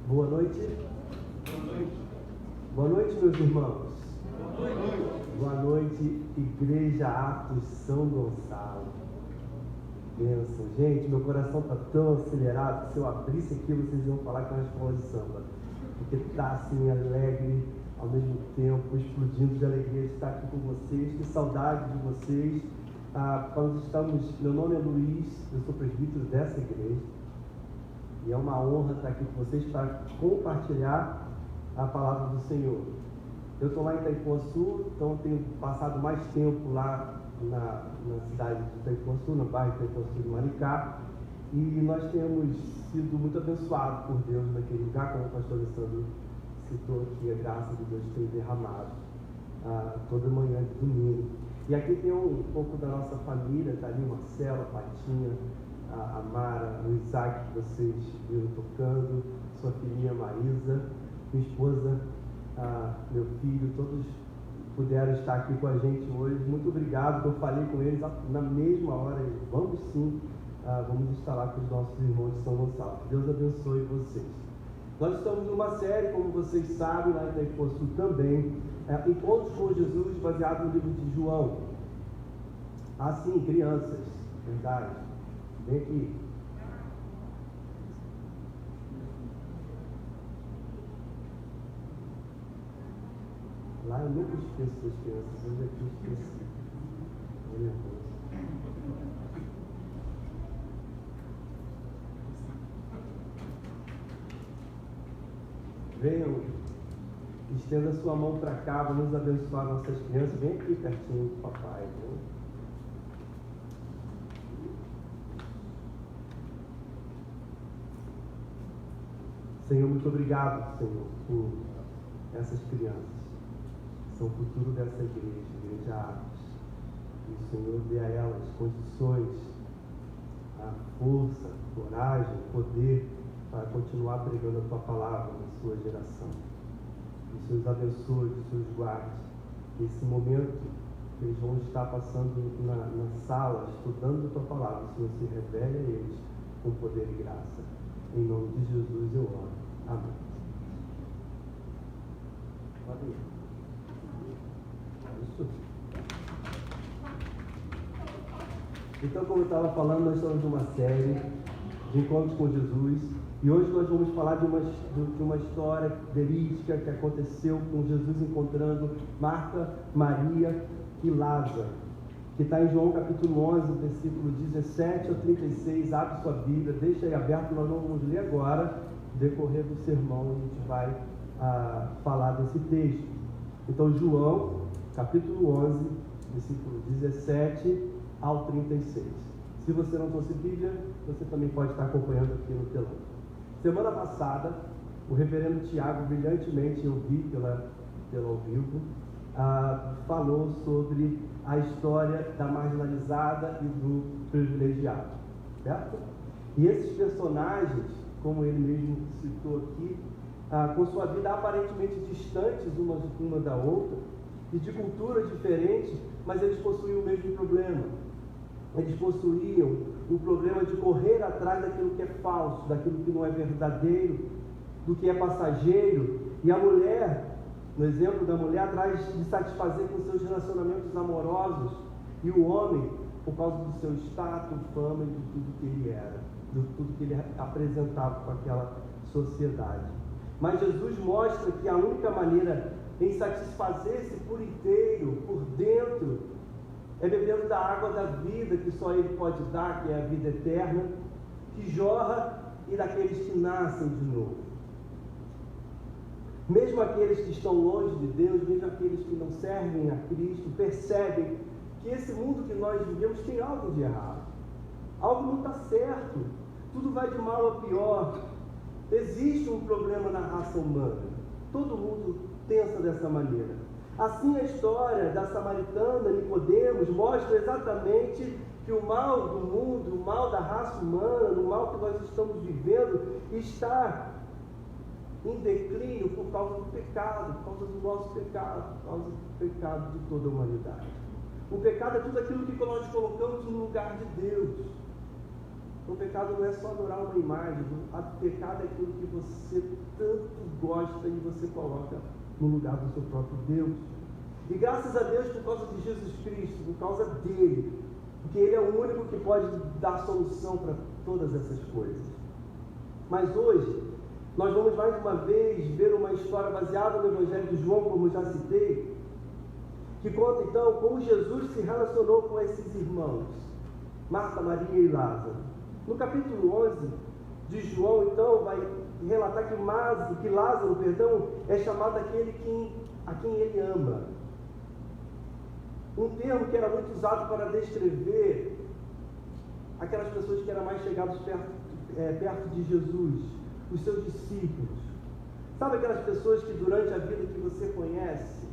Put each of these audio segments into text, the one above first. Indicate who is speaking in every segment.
Speaker 1: Boa noite. Boa noite, meus irmãos. Boa noite, Igreja Atos São Gonçalo. Bênção. Gente, meu coração está tão acelerado que se eu abrisse aqui vocês iam falar que é uma escola de samba. Porque está assim, alegre, ao mesmo tempo, explodindo de alegria de estar aqui com vocês. Que saudade de vocês. Meu nome é Luiz, eu sou presbítero dessa igreja. E é uma honra estar aqui com vocês para compartilhar a palavra do Senhor. Eu estou lá em Itaipuaçu, então tenho passado mais tempo lá na cidade de Itaipuaçu, no bairro de Itaipuaçu de Maricá. E nós temos sido muito abençoados por Deus naquele lugar, como o pastor Alessandro citou aqui, a graça de Deus tem derramado toda manhã de domingo. E aqui tem um pouco da nossa família, está ali o Marcelo, a Patinha, a Mara, o Isaac, que vocês viram tocando, sua filhinha Marisa, minha esposa, meu filho, todos puderam estar aqui com a gente hoje. Muito obrigado, que eu falei com eles na mesma hora. Vamos sim, vamos estar lá com os nossos irmãos de São Gonçalo. Deus abençoe vocês. Nós estamos numa série, como vocês sabem, lá em Itaipuaçu também, Encontros com Jesus, baseado no livro de João. Sim, crianças, verdade. Vem aqui. Lá eu nunca esqueço das crianças, hoje aqui eu esqueci. Olha, venham, estenda sua mão para cá, vamos abençoar nossas crianças. Vem aqui pertinho do papai. Né? Senhor, muito obrigado, Senhor, por essas crianças. São o futuro dessa igreja Atos. E o Senhor dê a elas condições, a força, coragem, poder para continuar pregando a Tua palavra na sua geração. Que o Senhor os abençoe, que o Senhor os guarde. Nesse momento que eles vão estar passando na sala, estudando a Tua palavra, o Senhor se revele a eles com poder e graça. Em nome de Jesus eu oro. Amém. Pode ir. Isso. Então, como eu estava falando, nós estamos numa série de encontros com Jesus. E hoje nós vamos falar de uma história verídica que aconteceu com Jesus encontrando Marta, Maria e Lázaro, que está em João capítulo 11, versículo 17 ao 36. Abre sua Bíblia, deixa aí aberto, nós não vamos ler agora. No decorrer do sermão a gente vai falar desse texto. Então, João capítulo 11, versículo 17 ao 36. Se você não trouxe Bíblia, você também pode estar acompanhando aqui no telão. Semana passada, o reverendo Tiago, brilhantemente, eu vi pelo ao vivo, falou sobre a história da marginalizada e do privilegiado, certo? E esses personagens, como ele mesmo citou aqui, com sua vida aparentemente distantes uma da outra, e de culturas diferentes, mas eles possuíam o mesmo problema. Eles possuíam o problema de correr atrás daquilo que é falso, daquilo que não é verdadeiro, do que é passageiro. E a mulher, no exemplo da mulher, atrás de satisfazer com seus relacionamentos amorosos, e o homem, por causa do seu status, fama e de tudo que ele era, de tudo que ele apresentava para aquela sociedade. Mas Jesus mostra que a única maneira em satisfazer-se por inteiro, por dentro, é bebendo da água da vida que só Ele pode dar, que é a vida eterna, que jorra e daqueles que nascem de novo. Mesmo aqueles que estão longe de Deus, mesmo aqueles que não servem a Cristo, percebem que esse mundo que nós vivemos tem algo de errado. Algo não está certo. Tudo vai de mal a pior. Existe um problema na raça humana. Todo mundo pensa dessa maneira. Assim, a história da samaritana Nicodemos mostra exatamente que o mal do mundo, o mal da raça humana, o mal que nós estamos vivendo, está em declínio por causa do pecado, por causa do nosso pecado, por causa do pecado de toda a humanidade. O pecado é tudo aquilo que nós colocamos no lugar de Deus. O pecado não é só adorar uma imagem, o pecado é aquilo que você gosta e você coloca no lugar do seu próprio Deus. E graças a Deus por causa de Jesus Cristo, por causa dele, porque ele é o único que pode dar solução para todas essas coisas. Mas hoje, nós vamos mais uma vez ver uma história baseada no Evangelho de João, como já citei, que conta então como Jesus se relacionou com esses irmãos, Marta, Maria e Lázaro. No capítulo 11 de João, então, vai relatar que Lázaro, é chamado aquele a quem ele ama. Um termo que era muito usado para descrever aquelas pessoas que eram mais chegadas perto de Jesus, os seus discípulos. Sabe aquelas pessoas que durante a vida que você conhece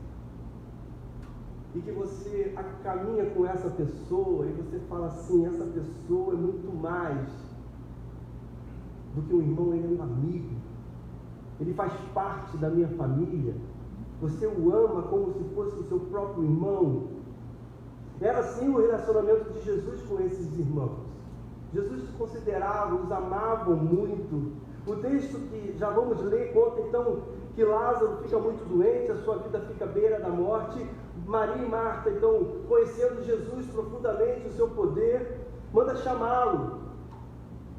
Speaker 1: e que você caminha com essa pessoa e você fala assim, essa pessoa é muito mais do que um irmão, ele é um amigo, ele faz parte da minha família, você o ama como se fosse o seu próprio irmão. Era assim o relacionamento de Jesus com esses irmãos. Jesus os considerava, os amava muito. O texto que já vamos ler conta então que Lázaro fica muito doente, a sua vida fica à beira da morte. Maria e Marta, então, conhecendo Jesus profundamente, o seu poder, manda chamá-lo.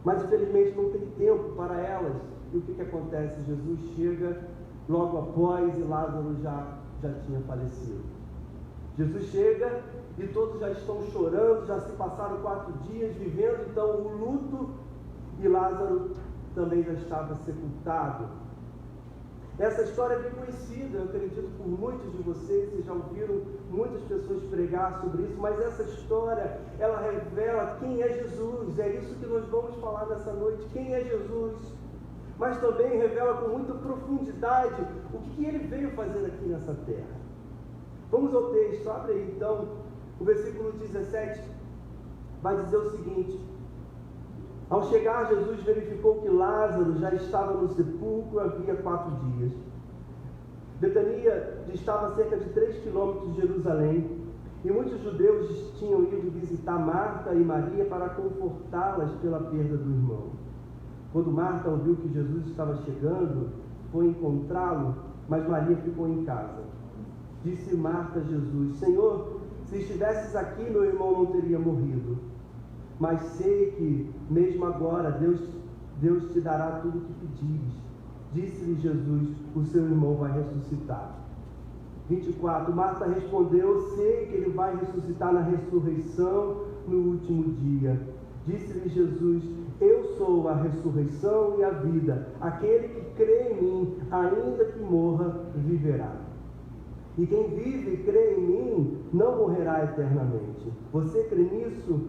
Speaker 1: Mas infelizmente não tem tempo para elas. E o que acontece? Jesus chega logo após e Lázaro já tinha falecido. Jesus chega e todos já estão chorando, já se passaram 4 dias vivendo então o luto, e Lázaro também já estava sepultado. Essa história é bem conhecida, eu acredito por muitos de vocês já ouviram muitas pessoas pregar sobre isso, mas essa história, ela revela quem é Jesus. É isso que nós vamos falar nessa noite, quem é Jesus, mas também revela com muita profundidade o que ele veio fazer aqui nessa terra. Vamos ao texto, abre aí então, o versículo 17 vai dizer o seguinte: ao chegar, Jesus verificou que Lázaro já estava no sepulcro havia 4 dias. Betania estava a cerca de 3 quilômetros de Jerusalém, e muitos judeus tinham ido visitar Marta e Maria para confortá-las pela perda do irmão. Quando Marta ouviu que Jesus estava chegando, foi encontrá-lo, mas Maria ficou em casa. Disse Marta a Jesus: Senhor, se estivesses aqui, meu irmão não teria morrido. Mas sei que, mesmo agora, Deus te dará tudo o que pedires. Disse-lhe Jesus: o seu irmão vai ressuscitar. 24. Marta respondeu: sei que ele vai ressuscitar na ressurreição no último dia. Disse-lhe Jesus: eu sou a ressurreição e a vida. Aquele que crê em mim, ainda que morra, viverá. E quem vive e crê em mim, não morrerá eternamente. Você crê nisso?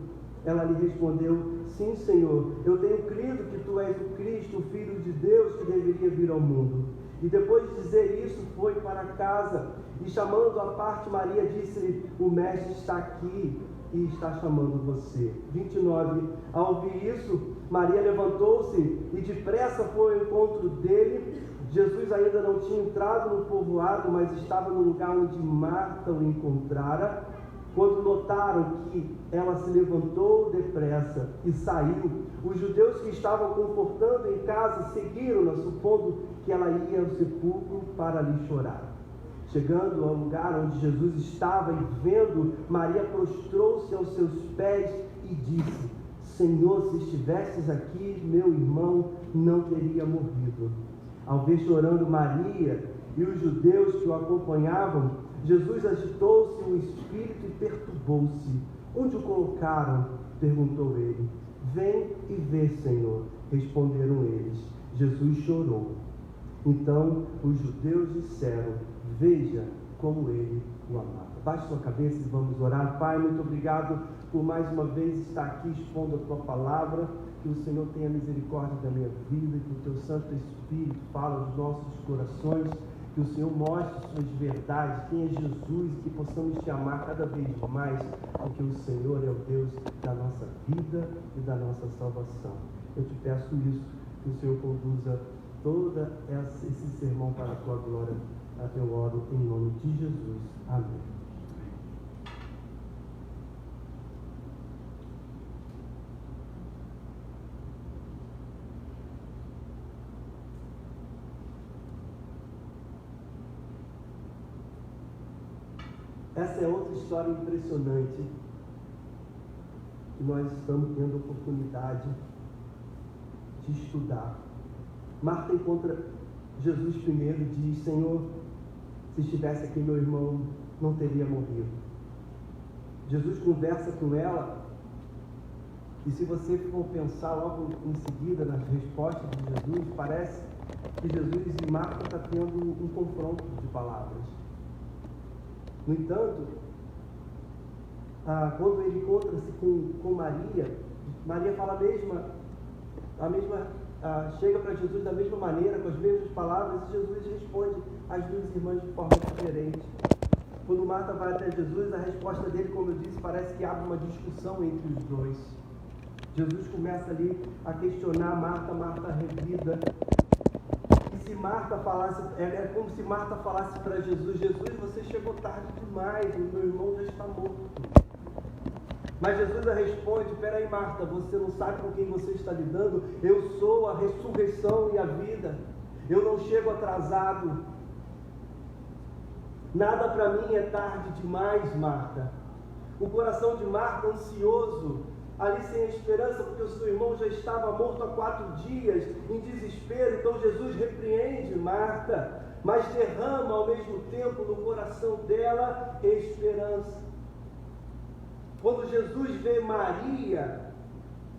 Speaker 1: Ela lhe respondeu: sim, Senhor, eu tenho crido que tu és o Cristo, o Filho de Deus, que deveria vir ao mundo. E depois de dizer isso, foi para casa, e chamando à parte Maria, disse-lhe: o Mestre está aqui e está chamando você. 29. Ao ouvir isso, Maria levantou-se e depressa foi ao encontro dele. Jesus ainda não tinha entrado no povoado, mas estava no lugar onde Marta o encontrara. Quando notaram que ela se levantou depressa e saiu, os judeus que estavam confortando em casa seguiram-na, supondo que ela ia ao sepulcro para ali chorar. Chegando ao lugar onde Jesus estava e vendo, Maria prostrou-se aos seus pés e disse: Senhor, se estivesses aqui, meu irmão não teria morrido. Ao ver chorando Maria e os judeus que o acompanhavam, Jesus agitou-se o espírito e perturbou-se. Onde o colocaram? Perguntou ele. Vem e vê, Senhor, responderam eles. Jesus chorou. Então os judeus disseram: veja como ele o amava. Baixe sua cabeça e vamos orar. Pai, muito obrigado por mais uma vez estar aqui expondo a tua palavra. Que o Senhor tenha misericórdia da minha vida, que o teu Santo Espírito fale aos nossos corações, que o Senhor mostre suas verdades, quem é Jesus, e que possamos te amar cada vez mais, porque o Senhor é o Deus da nossa vida e da nossa salvação. Eu te peço isso, que o Senhor conduza todo esse sermão para a tua glória. Eu oro em nome de Jesus. Amém. Essa é outra história impressionante que nós estamos tendo oportunidade de estudar. Marta encontra Jesus primeiro e diz: Senhor, se estivesse aqui meu irmão não teria morrido. Jesus conversa com ela, e se você for pensar logo em seguida nas respostas de Jesus, parece que Jesus e Marta estão tendo um confronto de palavras. No entanto, quando ele encontra-se com Maria, Maria fala chega para Jesus da mesma maneira, com as mesmas palavras, e Jesus responde às duas irmãs de forma diferente. Quando Marta vai até Jesus, a resposta dele, como eu disse, parece que abre uma discussão entre os dois. Jesus começa ali a questionar Marta revida. E se Marta falasse, é como se Marta falasse para Jesus: Jesus, você chegou tarde demais, o meu irmão já está morto. Mas Jesus responde: peraí, Marta, você não sabe com quem você está lidando? Eu sou a ressurreição e a vida. Eu não chego atrasado. Nada para mim é tarde demais, Marta. O coração de Marta ansioso, ali sem esperança, porque o seu irmão já estava morto há 4 dias, em desespero. Então Jesus repreende Marta, mas derrama ao mesmo tempo no coração dela esperança. Quando Jesus vê Maria,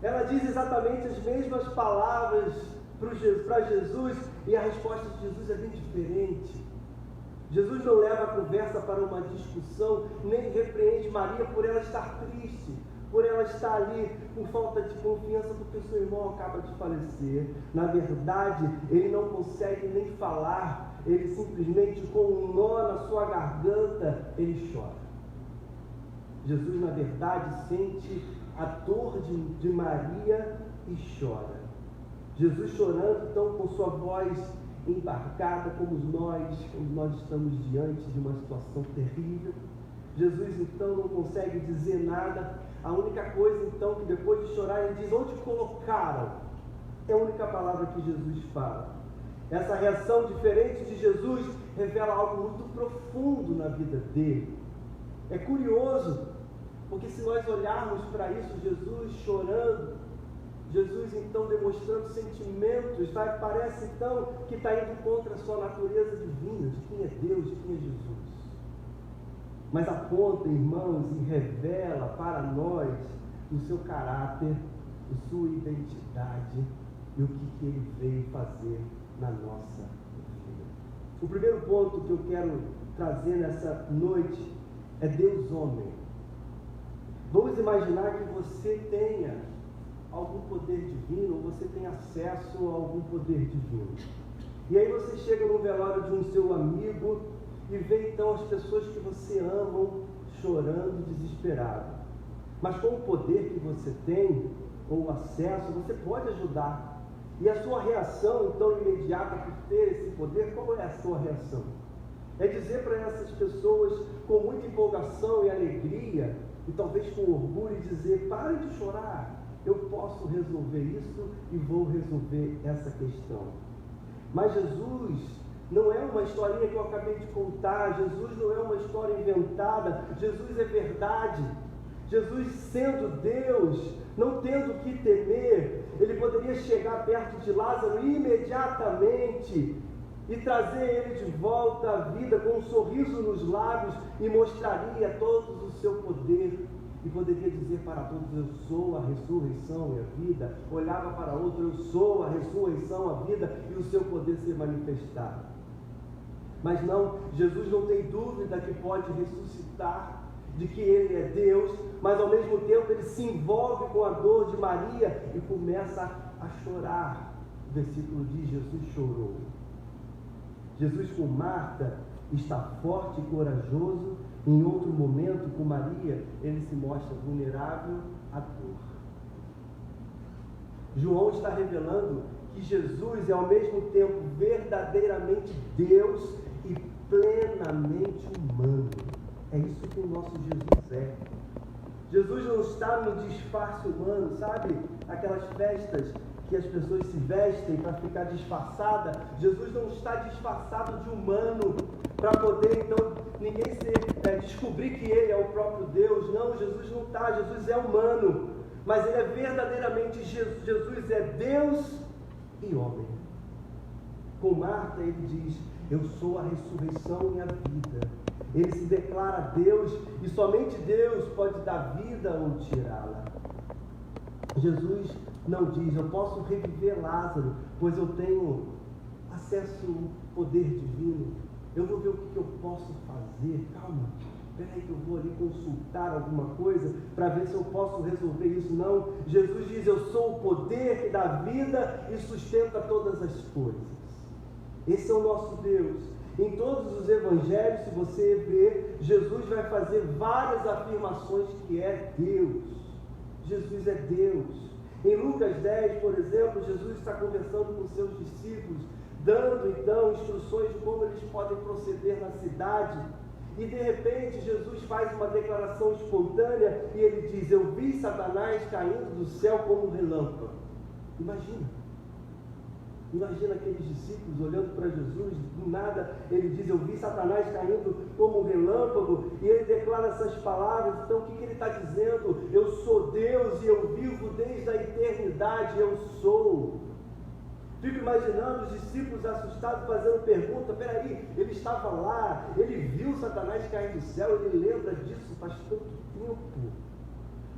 Speaker 1: ela diz exatamente as mesmas palavras para Jesus, e a resposta de Jesus é bem diferente. Jesus não leva a conversa para uma discussão, nem repreende Maria por ela estar triste, por ela estar ali com falta de confiança porque o seu irmão acaba de falecer. Na verdade, ele não consegue nem falar, ele simplesmente, com um nó na sua garganta, ele chora. Jesus, na verdade, sente a dor de Maria e chora. Jesus chorando, então, com sua voz embarcada, como nós estamos diante de uma situação terrível. Jesus, então, não consegue dizer nada. A única coisa, então, que depois de chorar, ele diz: onde colocaram? É a única palavra que Jesus fala. Essa reação diferente de Jesus revela algo muito profundo na vida dele. É curioso, porque se nós olharmos para isso, Jesus chorando, Jesus então demonstrando sentimentos, parece então que está indo contra a sua natureza divina, de quem é Deus, de quem é Jesus. Mas aponta, irmãos, e revela para nós o seu caráter, a sua identidade e o que ele veio fazer na nossa vida. O primeiro ponto que eu quero trazer nessa noite é Deus homem. Vamos imaginar que você tenha algum poder divino, ou você tem acesso a algum poder divino. E aí você chega no velório de um seu amigo e vê então as pessoas que você ama chorando, desesperado. Mas com o poder que você tem, ou acesso, você pode ajudar. E a sua reação então imediata por ter esse poder, qual é a sua reação? É dizer para essas pessoas com muita empolgação e alegria, e talvez com orgulho, dizer: pare de chorar. Eu posso resolver isso e vou resolver essa questão. Mas Jesus não é uma historinha que eu acabei de contar. Jesus não é uma história inventada. Jesus é verdade. Jesus, sendo Deus, não tendo o que temer, ele poderia chegar perto de Lázaro imediatamente e trazer ele de volta à vida com um sorriso nos lábios, e mostraria todo o seu poder. E poderia dizer para todos: eu sou a ressurreição e a vida. Olhava para outro: eu sou a ressurreição, a vida, e o seu poder se manifestar. Mas não, Jesus não tem dúvida que pode ressuscitar, de que ele é Deus, mas ao mesmo tempo ele se envolve com a dor de Maria e começa a chorar. O versículo diz: Jesus chorou. Jesus com Marta está forte e corajoso. Em outro momento, com Maria, ele se mostra vulnerável à dor. João está revelando que Jesus é ao mesmo tempo verdadeiramente Deus e plenamente humano. É isso que o nosso Jesus é. Jesus não está no disfarce humano, sabe? Aquelas festas que as pessoas se vestem para ficar disfarçada. Jesus não está disfarçado de humano para poder então ninguém descobrir que ele é o próprio Deus. Não, Jesus não está, Jesus é humano, mas ele é verdadeiramente Jesus. Jesus é Deus e homem. Com Marta ele diz: eu sou a ressurreição e a vida. Ele se declara Deus e somente Deus pode dar vida ou tirá-la. Jesus não diz: eu posso reviver Lázaro, pois eu tenho acesso ao poder divino. Eu vou ver o que eu posso fazer. Calma, espera aí que eu vou ali consultar alguma coisa para ver se eu posso resolver isso. Não, Jesus diz: eu sou o poder que dá vida e sustenta todas as coisas. Esse é o nosso Deus. Em todos os evangelhos, se você ver, Jesus vai fazer várias afirmações que é Deus. Jesus é Deus. Em Lucas 10, por exemplo, Jesus está conversando com seus discípulos, dando então instruções de como eles podem proceder na cidade. E de repente Jesus faz uma declaração espontânea e ele diz: eu vi Satanás caindo do céu como um relâmpago. Imagina aqueles discípulos olhando para Jesus, do nada ele diz: eu vi Satanás caindo como um relâmpago, e ele declara essas palavras. Então o que ele está dizendo? Eu sou Deus e eu vivo desde a eternidade, eu sou. Fico imaginando os discípulos assustados fazendo pergunta: peraí, ele estava lá, ele viu Satanás cair do céu, ele lembra disso faz tanto tempo.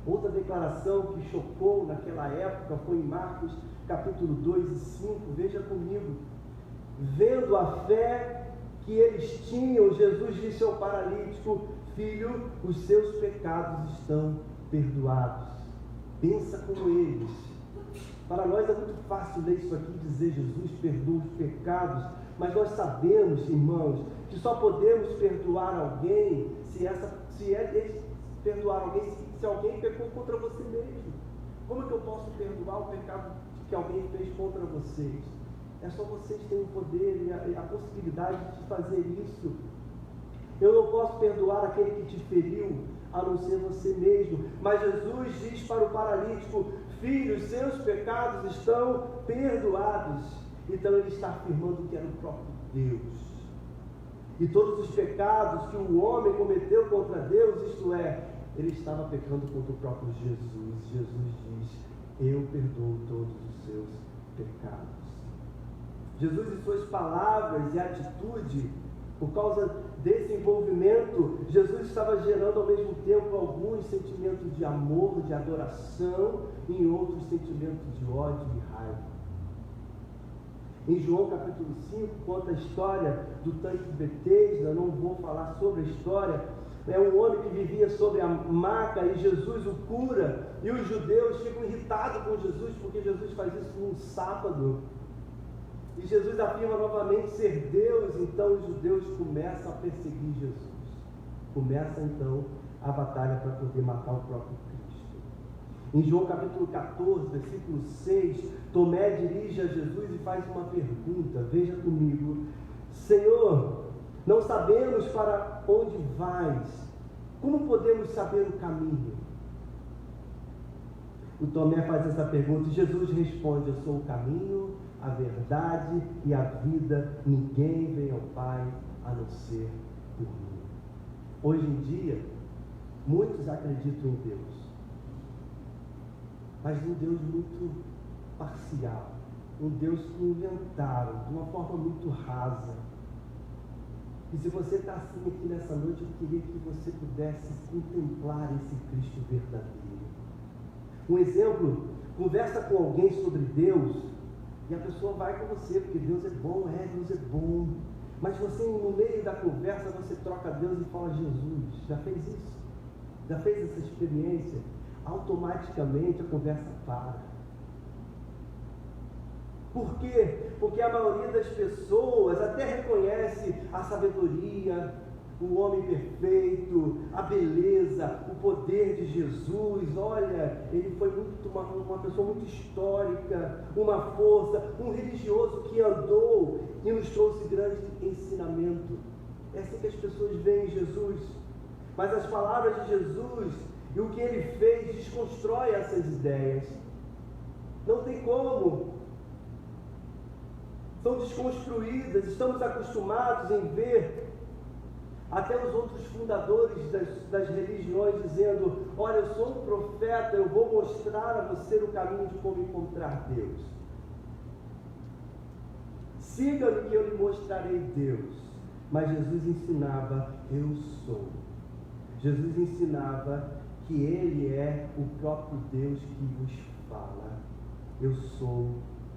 Speaker 1: Outra declaração que chocou naquela época foi em Marcos capítulo 2 e 5, veja comigo. Vendo a fé que eles tinham, Jesus disse ao paralítico: filho, os seus pecados estão perdoados. Pensa como eles. Para nós é muito fácil ler isso aqui e dizer: Jesus perdoa os pecados, mas nós sabemos, irmãos, que só podemos perdoar alguém se alguém pecou contra você mesmo. Como que eu posso perdoar o pecado que alguém fez contra vocês? É só vocês terem o poder e a possibilidade de fazer isso. Eu não posso perdoar aquele que te feriu, a não ser você mesmo. Mas Jesus diz para o paralítico: filho, os seus pecados estão perdoados. Então ele está afirmando que era o próprio Deus. E todos os pecados que o homem cometeu contra Deus, isto é, ele estava pecando contra o próprio Jesus. Jesus diz: eu perdoo todos os seus pecados. Jesus, em suas palavras e atitude, por causa desse envolvimento, Jesus estava gerando ao mesmo tempo alguns sentimentos de amor, de adoração, e em outros sentimentos de ódio e raiva. Em João capítulo 5, conta a história do tanque de Betesda. Não vou falar sobre a história. É um homem que vivia sobre a maca e Jesus o cura. E os judeus ficam irritados com Jesus, porque Jesus faz isso num sábado. E Jesus afirma novamente ser Deus. Então os judeus começam a perseguir Jesus. Começa então a batalha para poder matar o próprio Cristo. Em João capítulo 14, versículo 6, Tomé dirige a Jesus e faz uma pergunta. Veja comigo: Senhor, não sabemos para onde vais, como podemos saber o caminho? O Tomé faz essa pergunta e Jesus responde: eu sou o caminho, a verdade e a vida. Ninguém vem ao Pai a não ser por mim. Hoje em dia, muitos acreditam em Deus, mas um Deus muito parcial, um Deus que inventaram de uma forma muito rasa. E se você está assim aqui nessa noite, eu queria que você pudesse contemplar esse Cristo verdadeiro. Um exemplo: conversa com alguém sobre Deus e a pessoa vai com você, porque Deus é bom, Deus é bom. Mas você, no meio da conversa, você troca Deus e fala Jesus. Já fez isso? Já fez essa experiência? Automaticamente a conversa para. Por quê? Porque a maioria das pessoas até reconhece a sabedoria, o homem perfeito, a beleza, o poder de Jesus. Olha, ele foi uma pessoa muito histórica, uma força, um religioso que andou e nos trouxe grande ensinamento. É assim que as pessoas veem Jesus. Mas as palavras de Jesus e o que ele fez desconstrói essas ideias. Não tem como. São desconstruídas. Estamos acostumados em ver até os outros fundadores das religiões dizendo: olha, eu sou um profeta, eu vou mostrar a você o caminho de como encontrar Deus. Siga-me que eu lhe mostrarei Deus. Mas Jesus ensinava: eu sou. Jesus ensinava que Ele é o próprio Deus que vos fala. Eu sou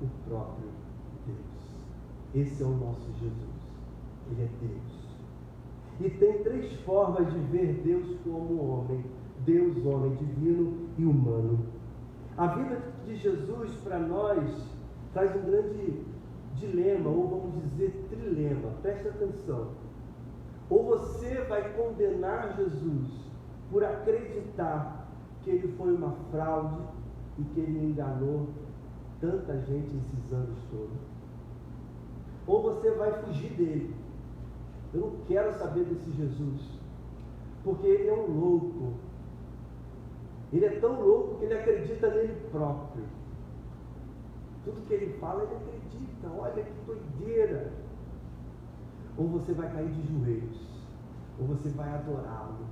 Speaker 1: o próprio Deus. Esse é o nosso Jesus. Ele é Deus. E tem 3 formas de ver Deus como homem: Deus, homem, divino e humano. A vida de Jesus para nós traz um grande dilema, ou vamos dizer trilema. Presta atenção. Ou você vai condenar Jesus por acreditar que ele foi uma fraude e que ele enganou tanta gente esses anos todos. Ou você vai fugir dele. Eu não quero saber desse Jesus, porque ele é um louco. Ele é tão louco que ele acredita nele próprio. Tudo que ele fala, ele acredita. Olha que doideira. Ou você vai cair de joelhos, ou você vai adorá-lo,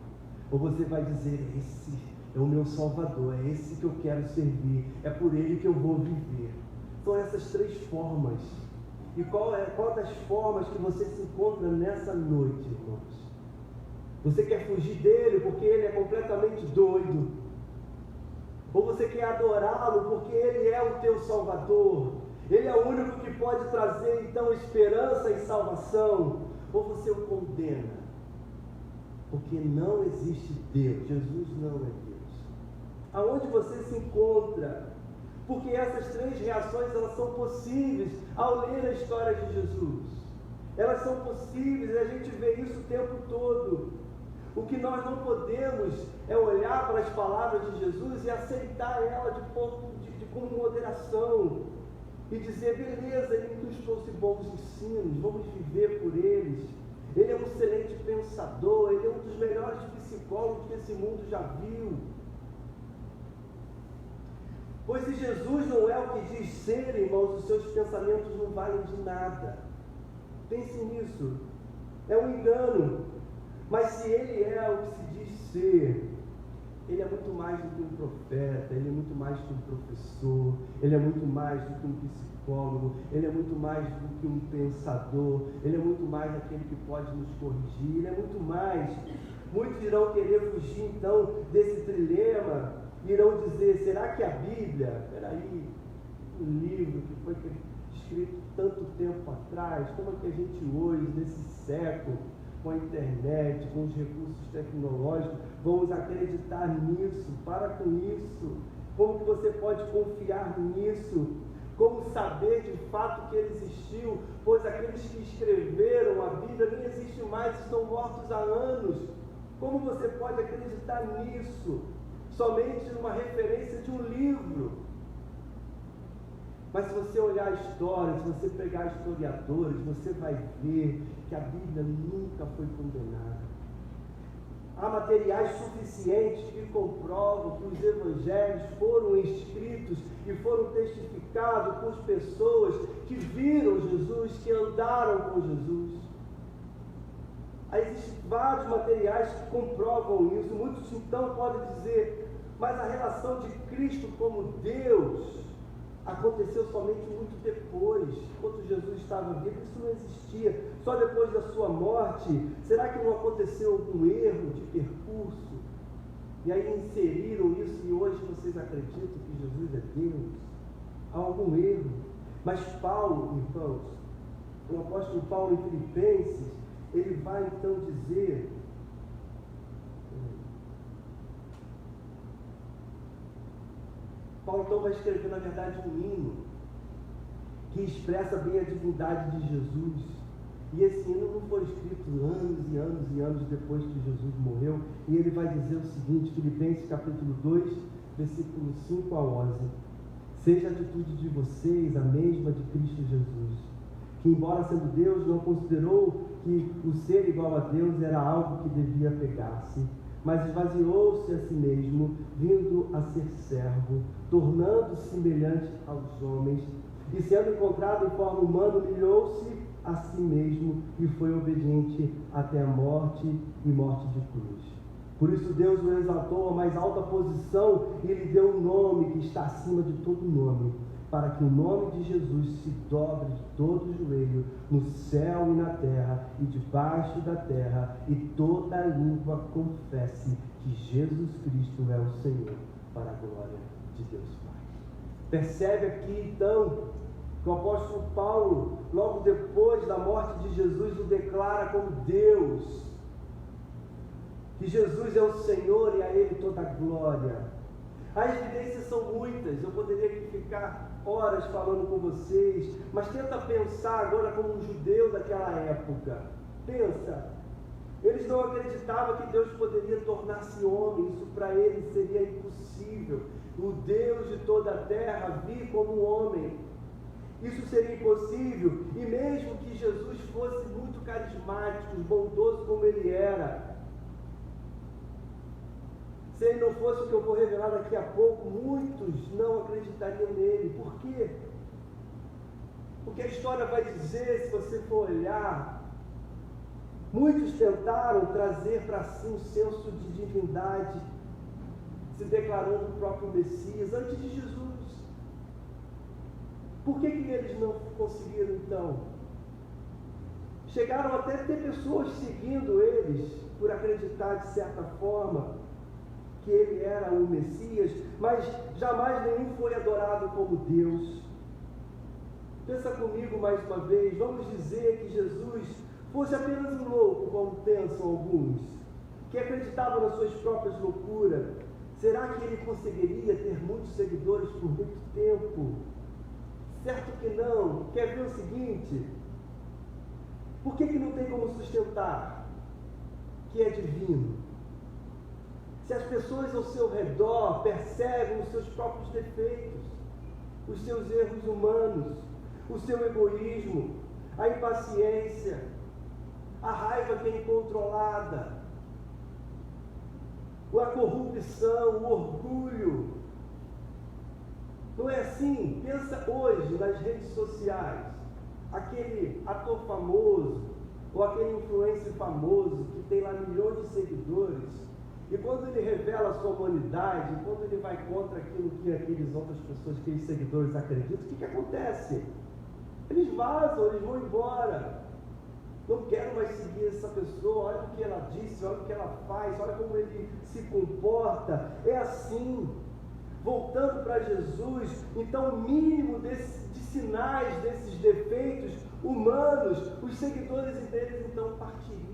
Speaker 1: ou você vai dizer: esse é o meu Salvador, é esse que eu quero servir, é por ele que eu vou viver. São essas 3 formas. E qual das formas que você se encontra nessa noite, irmãos? Você quer fugir dele porque ele é completamente doido? Ou você quer adorá-lo porque ele é o teu Salvador? Ele é o único que pode trazer então esperança e salvação? Ou você o condena? Porque não existe Deus. Jesus não é Deus. Aonde você se encontra? Porque essas 3 reações, elas são possíveis ao ler a história de Jesus. Elas são possíveis e a gente vê isso o tempo todo. O que nós não podemos é olhar para as palavras de Jesus e aceitar ela com moderação. E dizer: beleza, ele nos trouxe bons ensinos, vamos viver por eles. Ele é um excelente pensador, ele é um dos melhores psicólogos que esse mundo já viu. Pois se Jesus não é o que diz ser, irmãos, os seus pensamentos não valem de nada. Pense nisso. É um engano. Mas se ele é o que se diz ser, ele é muito mais do que um profeta, ele é muito mais do que um professor, ele é muito mais do que um psicólogo, ele é muito mais do que um pensador, ele é muito mais aquele que pode nos corrigir, ele é muito mais. Muitos irão querer fugir então desse trilema, irão dizer: será que a Bíblia, peraí, um livro que foi escrito tanto tempo atrás, como é que a gente hoje, nesse século, com a internet, com os recursos tecnológicos, vamos acreditar nisso? Para com isso. Como que você pode confiar nisso? Como saber de fato que ele existiu? Pois aqueles que escreveram a Bíblia nem existem mais, estão mortos há anos. Como você pode acreditar nisso? Somente numa referência de um livro. Mas se você olhar a história, se você pegar historiadores, você vai ver que a Bíblia nunca foi condenada. Há materiais suficientes que comprovam que os evangelhos foram escritos e foram testificados por pessoas que viram Jesus, que andaram com Jesus. Existem vários materiais que comprovam isso. Muitos então podem dizer: mas a relação de Cristo como Deus aconteceu somente muito depois. Enquanto Jesus estava vivo, isso não existia. Só depois da sua morte. Será que não aconteceu algum erro de percurso? E aí inseriram isso e hoje vocês acreditam que Jesus é Deus? Há algum erro? Mas Paulo, irmãos, o apóstolo Paulo em Filipenses, ele vai então dizer: Paulo então vai escrever, na verdade, um hino que expressa bem a divindade de Jesus. E esse hino não foi escrito anos e anos e anos depois que Jesus morreu. E ele vai dizer o seguinte, Filipenses capítulo 2, versículos 5 a 11. Seja a atitude de vocês a mesma de Cristo Jesus, que embora sendo Deus, não considerou que o ser igual a Deus era algo que devia pegar-se. mas esvaziou-se a si mesmo, vindo a ser servo, tornando-se semelhante aos homens, e sendo encontrado em forma humana, humilhou-se a si mesmo e foi obediente até a morte e morte de cruz. Por isso Deus o exaltou à mais alta posição e lhe deu um nome que está acima de todo nome, para que o nome de Jesus se dobre de todo o joelho, no céu e na terra e debaixo da terra, e toda língua confesse que Jesus Cristo é o Senhor, para a glória de Deus Pai. Percebe aqui então que o apóstolo Paulo, logo depois da morte de Jesus, o declara como Deus, que Jesus é o Senhor e a Ele toda a glória. As evidências são muitas, eu poderia aqui ficar horas falando com vocês, mas tenta pensar agora como um judeu daquela época. Pensa, eles não acreditavam que Deus poderia tornar-se homem, isso para eles seria impossível. O Deus de toda a terra vir como um homem, isso seria impossível, e mesmo que Jesus fosse muito carismático, bondoso como ele era, se ele não fosse o que eu vou revelar daqui a pouco, muitos não acreditariam nele. Por quê? Porque a história vai dizer, se você for olhar, muitos tentaram trazer para si um senso de divindade, se declarando o próprio Messias antes de Jesus. Por que eles não conseguiram então? Chegaram até a ter pessoas seguindo eles, por acreditar de certa forma que ele era o Messias, mas jamais nenhum foi adorado como Deus. Pensa comigo mais uma vez, vamos dizer que Jesus fosse apenas um louco, como pensam alguns, que acreditavam nas suas próprias loucuras. Será que ele conseguiria ter muitos seguidores por muito tempo? Certo que não. Quer ver o seguinte? Por que não tem como sustentar que é divino? Se as pessoas ao seu redor percebem os seus próprios defeitos, os seus erros humanos, o seu egoísmo, a impaciência, a raiva que é incontrolada, a corrupção, o orgulho. Não é assim? Pensa hoje nas redes sociais, aquele ator famoso, ou aquele influencer famoso que tem lá milhões de seguidores, e quando ele revela a sua humanidade, quando ele vai contra aquilo que aquelas outras pessoas, aqueles seguidores acreditam, o que acontece? Eles vazam, eles vão embora. Não quero mais seguir essa pessoa, olha o que ela disse, olha o que ela faz, olha como ele se comporta. É assim. Voltando para Jesus, então o mínimo de sinais desses defeitos humanos, os seguidores deles então partiriam.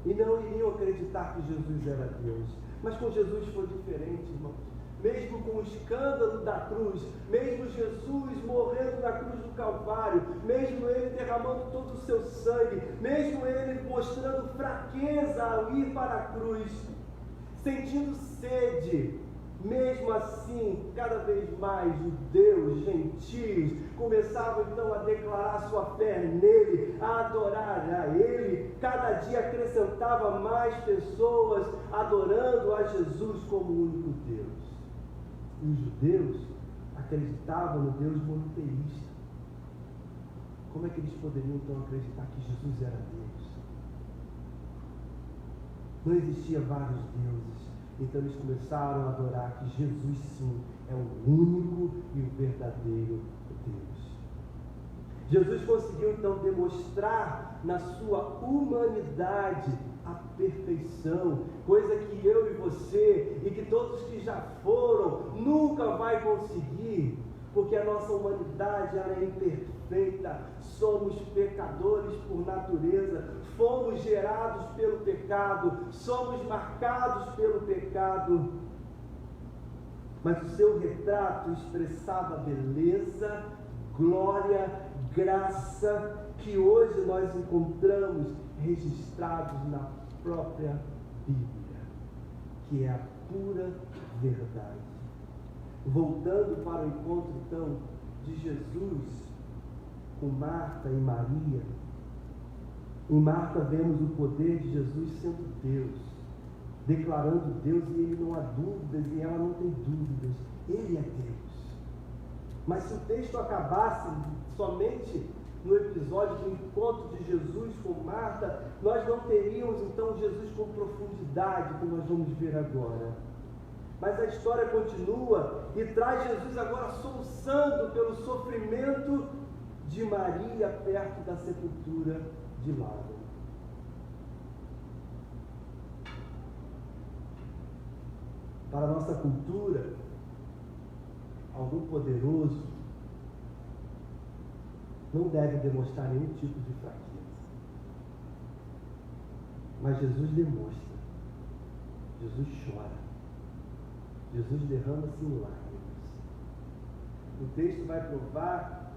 Speaker 1: E não iriam acreditar que Jesus era Deus. Mas com Jesus foi diferente, irmãos. Mesmo com o escândalo da cruz, mesmo Jesus morrendo na cruz do Calvário, mesmo ele derramando todo o seu sangue, mesmo ele mostrando fraqueza ao ir para a cruz, sentindo sede, mesmo assim, cada vez mais judeus, gentios, começavam então a declarar sua fé nele, a adorar a ele. Cada dia acrescentava mais pessoas adorando a Jesus como o único Deus. E os judeus acreditavam no Deus monoteísta. Como é que eles poderiam então acreditar que Jesus era Deus? Não existia vários deuses. Então eles começaram a adorar que Jesus sim é o único e o verdadeiro Deus. Jesus conseguiu então demonstrar na sua humanidade a perfeição, coisa que eu e você e que todos que já foram nunca vai conseguir, porque a nossa humanidade ela é imperfeita, somos pecadores por natureza, fomos gerados pelo pecado, somos marcados pelo pecado, mas o seu retrato expressava beleza, glória, graça, que hoje nós encontramos registrados na própria Bíblia, que é a pura verdade. Voltando para o encontro então de Jesus com Marta e Maria, em Marta vemos o poder de Jesus sendo Deus, declarando Deus, e ele não há dúvidas, e ela não tem dúvidas. Ele é Deus. Mas se o texto acabasse somente no episódio do encontro de Jesus com Marta, nós não teríamos então Jesus com profundidade, como nós vamos ver agora. Mas a história continua e traz Jesus agora soluçando pelo sofrimento de Maria perto da sepultura de Lázaro. Para a nossa cultura, algum poderoso não deve demonstrar nenhum tipo de fraqueza. Mas Jesus demonstra. Jesus chora. Jesus derrama-se em lágrimas. O texto vai provar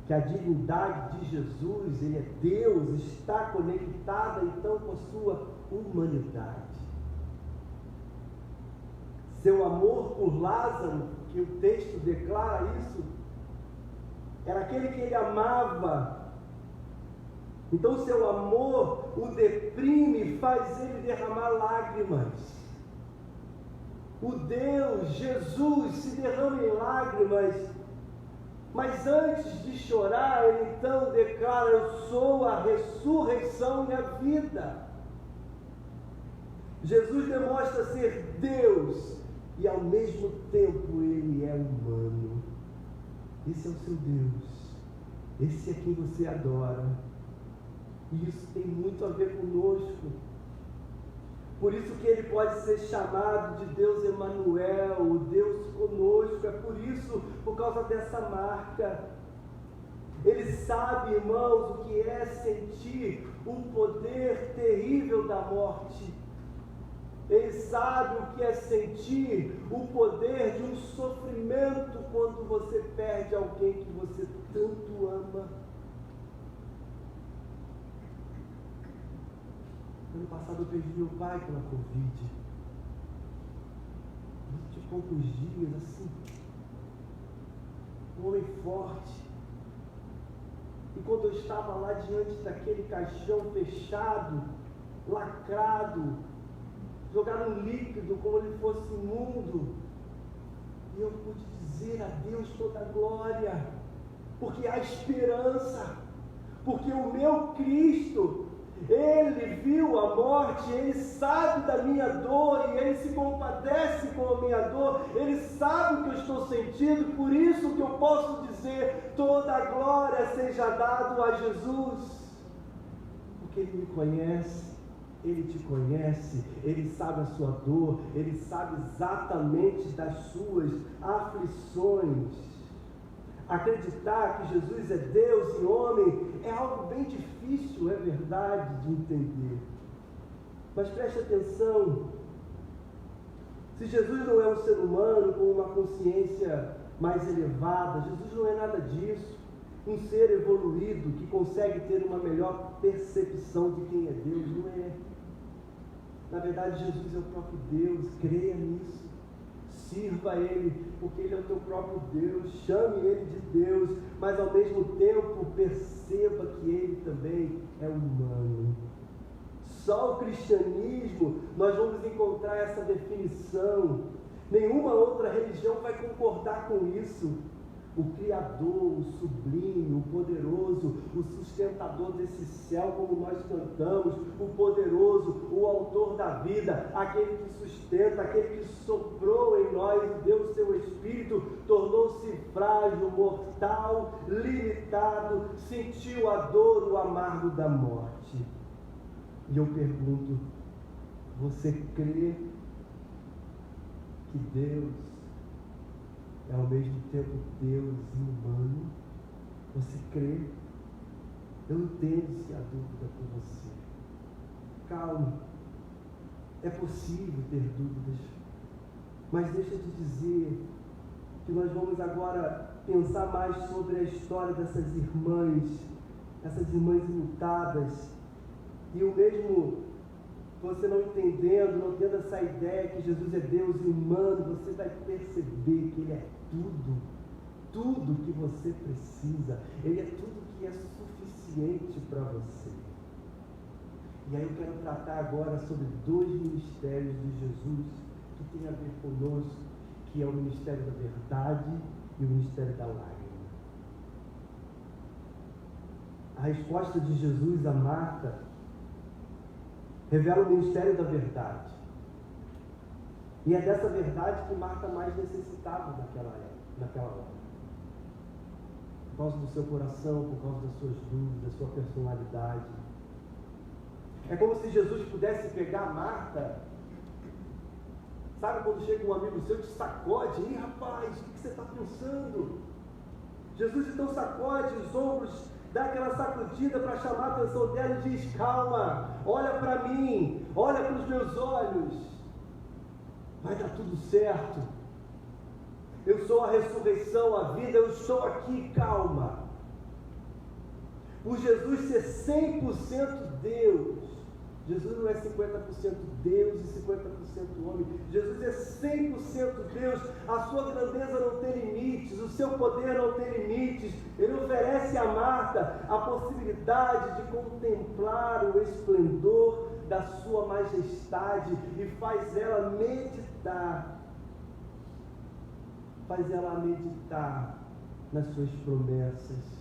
Speaker 1: que a divindade de Jesus, ele é Deus, está conectada então com a sua humanidade. Seu amor por Lázaro, que o texto declara isso, era aquele que ele amava. Então seu amor o deprime e faz ele derramar lágrimas. O Deus, Jesus, se derrama em lágrimas, mas antes de chorar, ele então declara: eu sou a ressurreição e a vida. Jesus demonstra ser Deus e ao mesmo tempo ele é humano. Esse é o seu Deus, esse é quem você adora, e isso tem muito a ver conosco. Por isso que ele pode ser chamado de Deus Emanuel, o Deus conosco. É por isso, por causa dessa marca. Ele sabe, irmãos, o que é sentir o poder terrível da morte. Ele sabe o que é sentir o poder de um sofrimento quando você perde alguém que você tanto ama. Ano passado eu perdi meu pai pela Covid. 20 e poucos dias, assim. Um homem forte. E quando eu estava lá diante daquele caixão fechado, lacrado, jogado no líquido como ele fosse imundo, e eu pude dizer a Deus toda a glória, porque há esperança, porque o meu Cristo, ele viu a morte, ele sabe da minha dor, e ele se compadece com a minha dor, ele sabe o que eu estou sentindo, por isso que eu posso dizer: toda a glória seja dada a Jesus, porque ele me conhece, ele te conhece, ele sabe a sua dor, ele sabe exatamente das suas aflições. Acreditar que Jesus é Deus e homem é algo bem difícil, é verdade, de entender. Mas preste atenção: se Jesus não é um ser humano com uma consciência mais elevada, Jesus não é nada disso. Um ser evoluído que consegue ter uma melhor percepção de quem é Deus, não é. Na verdade, Jesus é o próprio Deus, creia nisso. Sirva a Ele, porque Ele é o teu próprio Deus, chame Ele de Deus, mas ao mesmo tempo perceba que Ele também é humano. Só o cristianismo nós vamos encontrar essa definição. Nenhuma outra religião vai concordar com isso. O Criador, o sublime, o poderoso, o sustentador desse céu, como nós cantamos, o poderoso, o autor da vida, aquele que sustenta, aquele que soprou em nós e deu o seu Espírito, tornou-se frágil, mortal, limitado, sentiu a dor, o amargo da morte. E eu pergunto: você crê que Deus é ao mesmo tempo Deus e humano? Você crê? Eu entendo se há dúvida com você. Calma. É possível ter dúvidas. Mas deixa eu te dizer que nós vamos agora pensar mais sobre a história dessas irmãs enlutadas. E o mesmo você não entendendo, não tendo essa ideia que Jesus é Deus e humano, você vai perceber que Ele é tudo que você precisa. Ele é tudo que é suficiente para você. E aí eu quero tratar agora sobre 2 ministérios de Jesus que tem a ver conosco, que é o ministério da verdade e o ministério da lágrima. A resposta de Jesus a Marta revela o ministério da verdade. E é dessa verdade que Marta mais necessitava naquela hora. Por causa do seu coração, por causa das suas dúvidas, da sua personalidade. É como se Jesus pudesse pegar Marta. Sabe quando chega um amigo seu e te sacode? Ih, rapaz, o que você está pensando? Jesus então sacode os ombros, dá aquela sacudida para chamar a atenção dela e diz: calma, olha para mim, olha para os meus olhos, vai dar tudo certo. Eu sou a ressurreição, a vida, eu estou aqui, calma. Por Jesus ser 100% Deus, Jesus não é 50% Deus e 50% homem. Jesus é 100% Deus. A sua grandeza não tem limites, o seu poder não tem limites. Ele oferece a Marta a possibilidade de contemplar o esplendor da sua majestade e faz ela meditar. Faz ela meditar nas suas promessas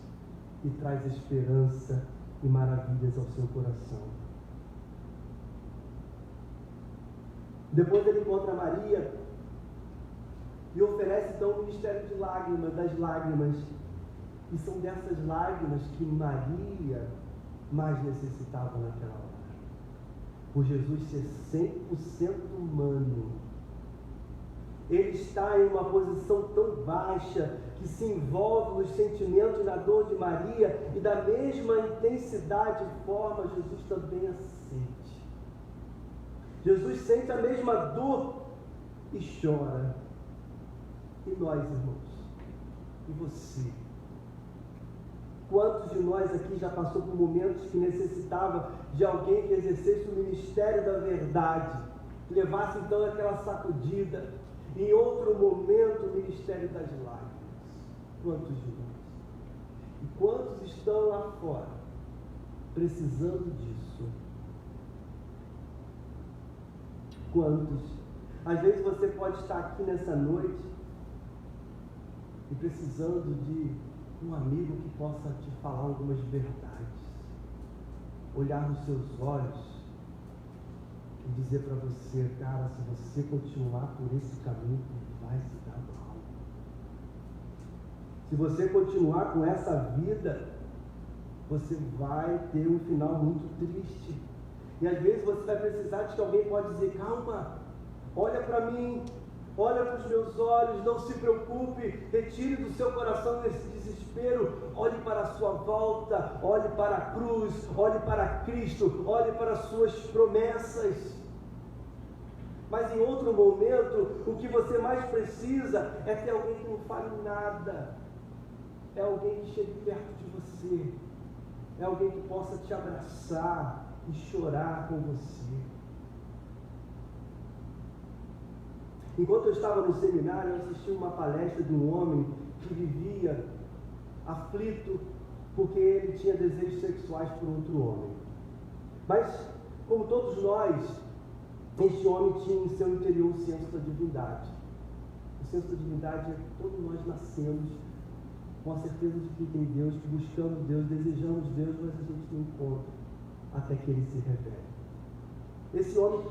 Speaker 1: e traz esperança e maravilhas ao seu coração. Depois ele encontra Maria e oferece então o ministério de lágrimas, das lágrimas. E são dessas lágrimas que Maria mais necessitava naquela hora. Por Jesus ser 100% humano, ele está em uma posição tão baixa que se envolve nos sentimentos e na dor de Maria, e da mesma intensidade e forma Jesus também a sente. Jesus sente a mesma dor e chora. E nós, irmãos? E você? Quantos de nós aqui já passou por momentos que necessitava de alguém que exercesse o ministério da verdade, que levasse então aquela sacudida, e em outro momento o ministério das lágrimas? Quantos de nós? E quantos estão lá fora precisando disso? Quantos? Às vezes você pode estar aqui nessa noite e precisando de um amigo que possa te falar algumas verdades, olhar nos seus olhos e dizer para você: cara, se você continuar por esse caminho, vai se dar mal. Se você continuar com essa vida, você vai ter um final muito triste. E às vezes você vai precisar de que alguém pode dizer: calma, olha para mim, olha para os meus olhos, não se preocupe, retire do seu coração esse desespero, olhe para a sua volta, olhe para a cruz, olhe para Cristo, olhe para as suas promessas. Mas em outro momento, o que você mais precisa é ter alguém que não fale nada, é alguém que chegue perto de você, é alguém que possa te abraçar e chorar com você. Enquanto eu estava no seminário, eu assisti uma palestra de um homem que vivia aflito porque ele tinha desejos sexuais por outro homem. Mas, como todos nós, este homem tinha em seu interior o senso da divindade. O senso da divindade é que todos nós nascemos com a certeza de que tem Deus, que buscamos Deus, desejamos Deus, mas a gente não encontra até que ele se revele. Esse homem,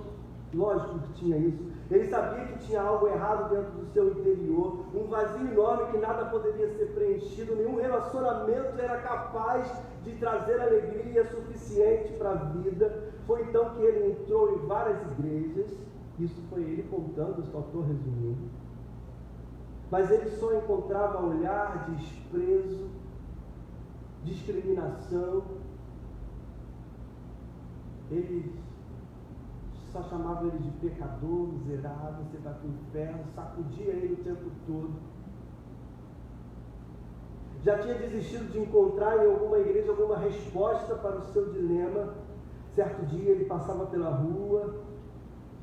Speaker 1: lógico que tinha isso, ele sabia que tinha algo errado dentro do seu interior, um vazio enorme que nada poderia ser preenchido, nenhum relacionamento era capaz de trazer alegria suficiente para a vida. Foi então que ele entrou em várias igrejas, isso foi ele contando, só estou resumindo, mas ele só encontrava olhar de desprezo, discriminação. Eles só chamavam ele de pecador, miserável, você vai para o inferno, sacudia ele o tempo todo. Já tinha desistido de encontrar em alguma igreja alguma resposta para o seu dilema. Certo dia ele passava pela rua,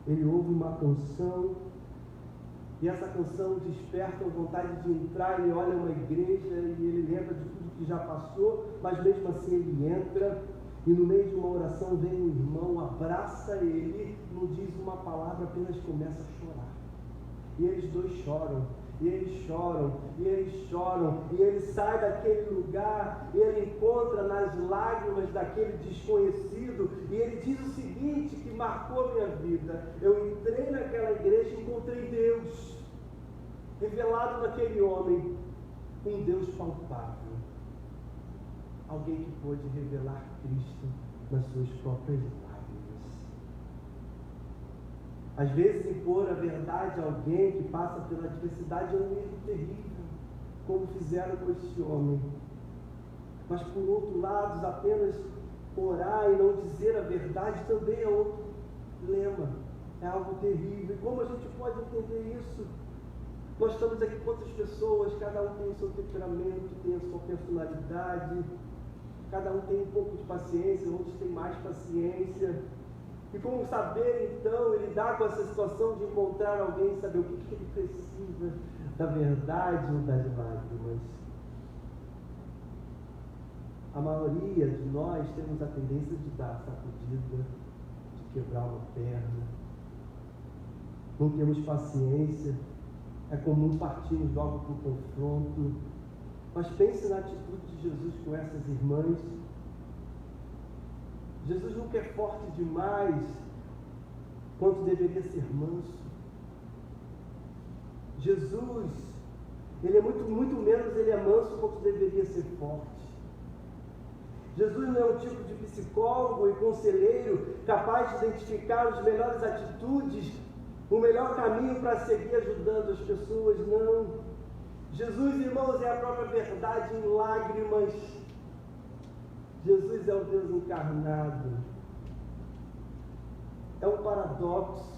Speaker 1: ele ouve uma canção, e essa canção desperta a vontade de entrar. Ele olha uma igreja e ele lembra de tudo que já passou, mas mesmo assim ele entra. E no meio de uma oração vem um irmão, abraça ele, não diz uma palavra, apenas começa a chorar. E eles dois choram, e eles choram, e eles choram, e ele sai daquele lugar, e ele encontra nas lágrimas daquele desconhecido, e ele diz o seguinte, que marcou a minha vida: eu entrei naquela igreja e encontrei Deus, revelado naquele homem, um Deus palpável, alguém que pôde revelar Cristo nas suas próprias lágrimas. Às vezes, impor a verdade a alguém que passa pela adversidade é um erro terrível, como fizeram com este homem. Mas, por outro lado, apenas orar e não dizer a verdade também é outro lema, é algo terrível. E como a gente pode entender isso? Nós estamos aqui quantas pessoas, cada um tem o seu temperamento, tem a sua personalidade, cada um tem um pouco de paciência, outros têm mais paciência. E como saber, então, lidar com essa situação de encontrar alguém e saber o que ele precisa, da verdade ou das lágrimas? A maioria de nós temos a tendência de dar sacudida, de quebrar uma perna. Não temos paciência, é comum partirmos logo para o confronto. Mas pense na atitude de Jesus com essas irmãs. Jesus nunca é forte demais quanto deveria ser manso. Jesus, ele é muito menos ele é manso quanto deveria ser forte. Jesus não é um tipo de psicólogo e conselheiro capaz de identificar as melhores atitudes, o melhor caminho para seguir ajudando as pessoas, não. Jesus, irmãos, é a própria verdade em lágrimas. Jesus é o Deus encarnado. É um paradoxo.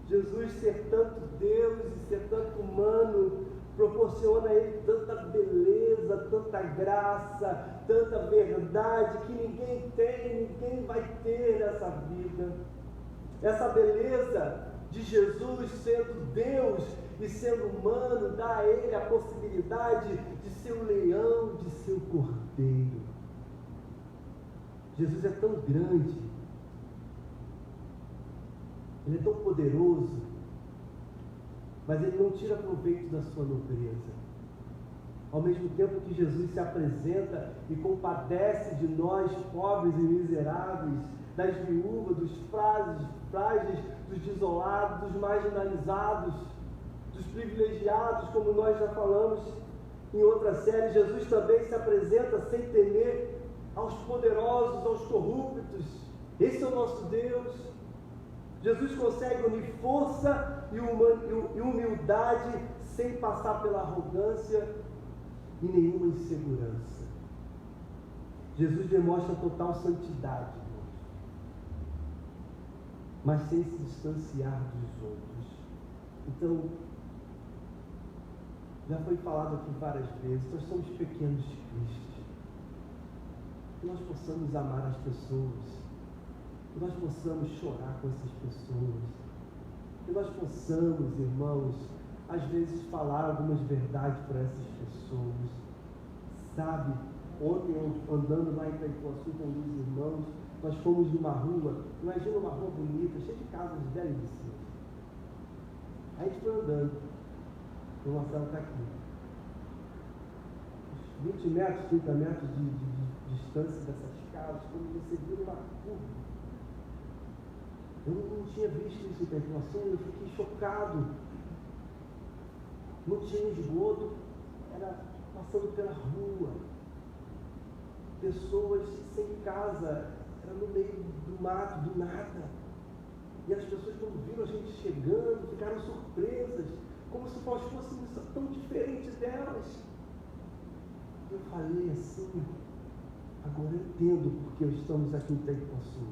Speaker 1: Jesus ser tanto Deus e ser tanto humano proporciona a ele tanta beleza, tanta graça, tanta verdade que ninguém tem, ninguém vai ter nessa vida. Essa beleza de Jesus sendo Deus e sendo humano dá a ele a possibilidade de ser o leão, de ser o cordeiro. Jesus é tão grande, ele é tão poderoso, mas ele não tira proveito da sua nobreza. Ao mesmo tempo que Jesus se apresenta e compadece de nós, pobres e miseráveis, das viúvas, dos frágeis, dos desolados, dos marginalizados, dos privilegiados, como nós já falamos em outra série, Jesus também se apresenta sem temer aos poderosos, aos corruptos. Esse é o nosso Deus. Jesus consegue unir força e humildade sem passar pela arrogância e nenhuma insegurança. Jesus demonstra total santidade, mas sem se distanciar dos outros. Então, já foi falado aqui várias vezes, nós somos pequenos de Cristo. Que nós possamos amar as pessoas, que nós possamos chorar com essas pessoas, que nós possamos, irmãos, às vezes falar algumas verdades para essas pessoas. Sabe, ontem andando lá em Itaipuaçu com os irmãos, nós fomos numa rua, imagina uma rua bonita, cheia de casas belíssimas. Aí a gente foi andando, o Marcelo está aqui. 20 metros, 30 metros de distância dessas casas, quando você vira uma curva. Eu não tinha visto isso em Itaipuaçu, eu fiquei chocado. Não tinha esgoto, era passando pela rua. Pessoas sem casa, era no meio do mato, do nada. E as pessoas, quando viram a gente chegando, ficaram surpresas, como se nós fôssemos tão diferentes delas. Eu falei assim, agora eu entendo porque estamos aqui em Itaipuaçu.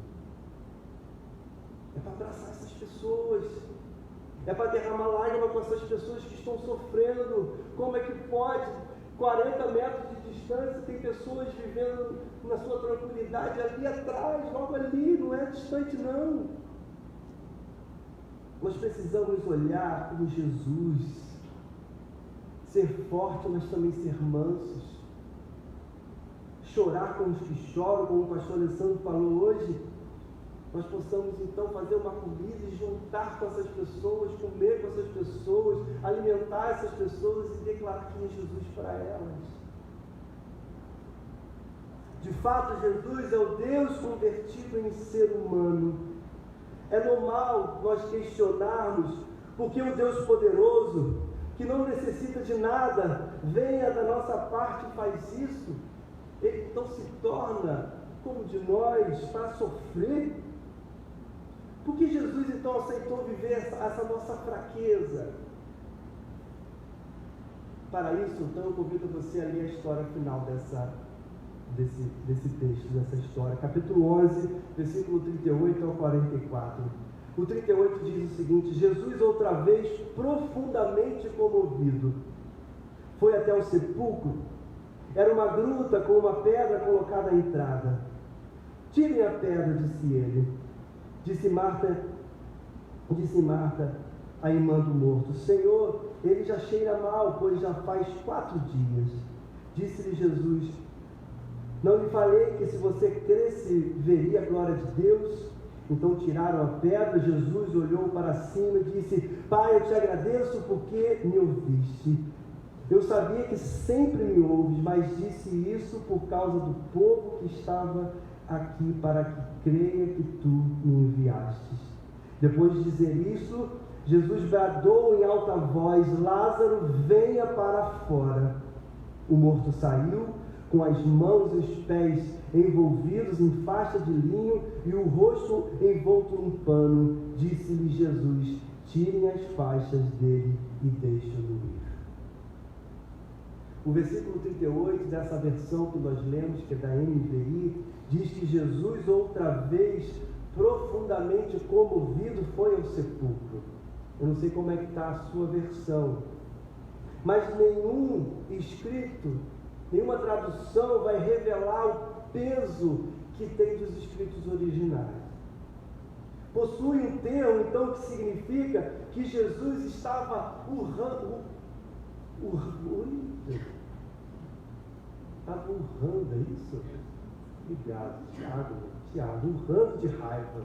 Speaker 1: É para abraçar essas pessoas, é para derramar lágrima com essas pessoas que estão sofrendo. Como é que pode? 40 metros de distância, tem pessoas vivendo na sua tranquilidade ali atrás, logo ali, não é distante não. Nós precisamos olhar como Jesus, ser forte, mas também ser mansos, chorar com os que choram, como o pastor Alessandro falou hoje, nós possamos então fazer uma comida e juntar com essas pessoas, comer com essas pessoas, alimentar essas pessoas e declarar quem é Jesus para elas. De fato, Jesus é o Deus convertido em ser humano. É normal nós questionarmos porque o Deus poderoso, que não necessita de nada, venha da nossa parte e faz isso. Ele então se torna como de nós para sofrer. Por que Jesus então aceitou viver essa nossa fraqueza? Para isso, então, eu convido você a ler a história final desse texto, dessa história. Capítulo 11, versículo 38 ao 44. O 38 diz o seguinte: Jesus, outra vez, profundamente comovido, foi até o sepulcro. Era uma gruta com uma pedra colocada à entrada. Tirem a pedra, disse ele. Disse Marta, a irmã do morto: Senhor, ele já cheira mal, pois já faz 4 dias. Disse-lhe Jesus: não lhe falei que se você cresce, veria a glória de Deus? Então tiraram a pedra. Jesus olhou para cima e disse: Pai, eu te agradeço porque me ouviste. Eu sabia que sempre me ouves, mas disse isso por causa do povo que estava aqui, para que creia que tu me enviastes. Depois de dizer isso, Jesus bradou em alta voz: Lázaro, venha para fora. O morto saiu, com as mãos e os pés envolvidos em faixa de linho e o rosto envolto num pano. Disse-lhe Jesus: tirem as faixas dele e deixem-no ir. O versículo 38 dessa versão que nós lemos, que é da NVI, diz que Jesus, outra vez, profundamente comovido, foi ao sepulcro. Eu não sei como é que está a sua versão, mas nenhum escrito, nenhuma tradução vai revelar o peso que tem dos escritos originais. Possui um termo, então, que significa que Jesus estava urrando, é isso? Obrigado, Tiago, urrando de raiva.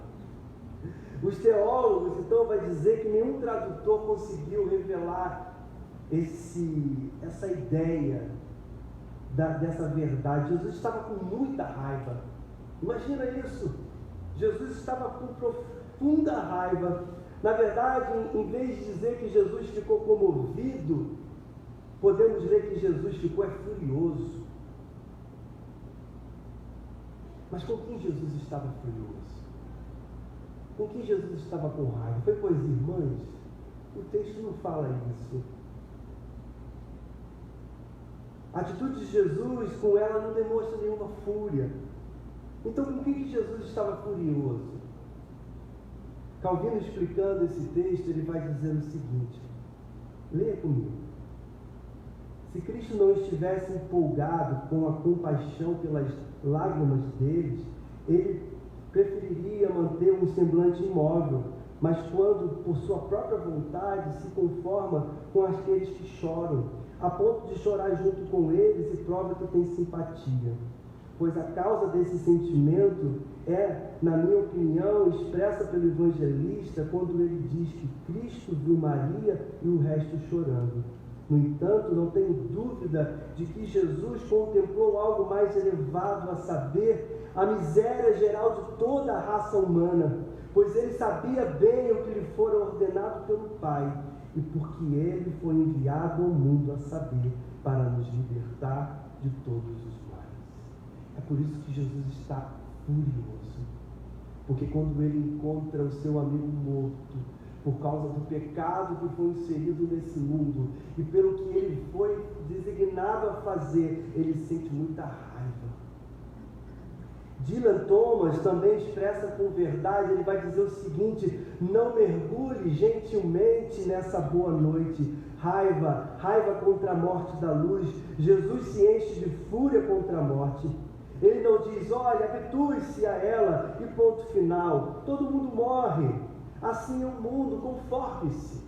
Speaker 1: Os teólogos, então, vai dizer que nenhum tradutor conseguiu revelar essa ideia dessa verdade. Jesus estava com muita raiva. Imagina isso. Jesus estava com profunda raiva. Na verdade, em vez de dizer que Jesus ficou comovido, podemos ler que Jesus ficou furioso. Mas com quem Jesus estava furioso? Com quem Jesus estava com raiva? Foi com as irmãs? O texto não fala isso. A atitude de Jesus com ela não demonstra nenhuma fúria. Então, com quem Jesus estava furioso? Calvino, explicando esse texto, ele vai dizer o seguinte: leia comigo. Se Cristo não estivesse empolgado com a compaixão pelas lágrimas deles, ele preferiria manter um semblante imóvel, mas quando, por sua própria vontade, se conforma com aqueles que choram, a ponto de chorar junto com eles, e prova que tem simpatia. Pois a causa desse sentimento é, na minha opinião, expressa pelo evangelista quando ele diz que Cristo viu Maria e o resto chorando. No entanto, não tenho dúvida de que Jesus contemplou algo mais elevado, a saber, a miséria geral de toda a raça humana, pois ele sabia bem o que lhe fora ordenado pelo Pai, e porque ele foi enviado ao mundo, a saber, para nos libertar de todos os males. É por isso que Jesus está furioso, porque quando ele encontra o seu amigo morto, por causa do pecado que foi inserido nesse mundo, e pelo que ele foi designado a fazer, ele sente muita raiva. Dylan Thomas também expressa com verdade, ele vai dizer o seguinte: não mergulhe gentilmente nessa boa noite. Raiva contra a morte da luz. Jesus se enche de fúria contra a morte. Ele não diz: olha, habitue-se a ela e ponto final. Todo mundo morre. Assim é o mundo, conforme-se.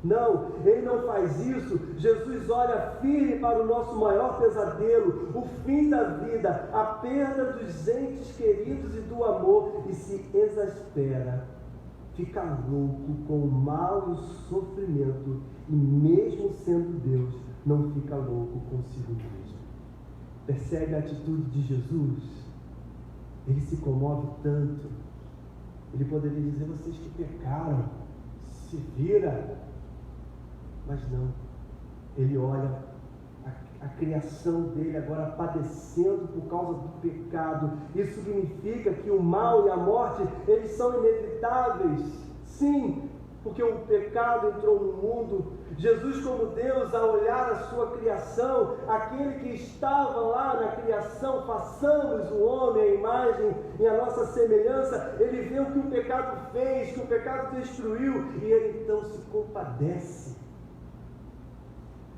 Speaker 1: Não, Ele não faz isso. Jesus olha firme para o nosso maior pesadelo, o fim da vida, a perda dos entes queridos e do amor, e se exaspera, fica louco com o mal e o sofrimento, e mesmo sendo Deus, não fica louco consigo mesmo. Percebe a atitude de Jesus? Ele se comove tanto. Ele poderia dizer: vocês que pecaram, se vira. Mas não, ele olha a criação dele agora padecendo por causa do pecado. Isso significa que o mal e a morte, eles são inevitáveis. Sim, porque o pecado entrou no mundo. Jesus, como Deus, ao olhar a sua criação, aquele que estava lá na criação, façamos o homem à imagem e a nossa semelhança, ele vê o que o pecado fez, que o pecado destruiu, e ele então se compadece.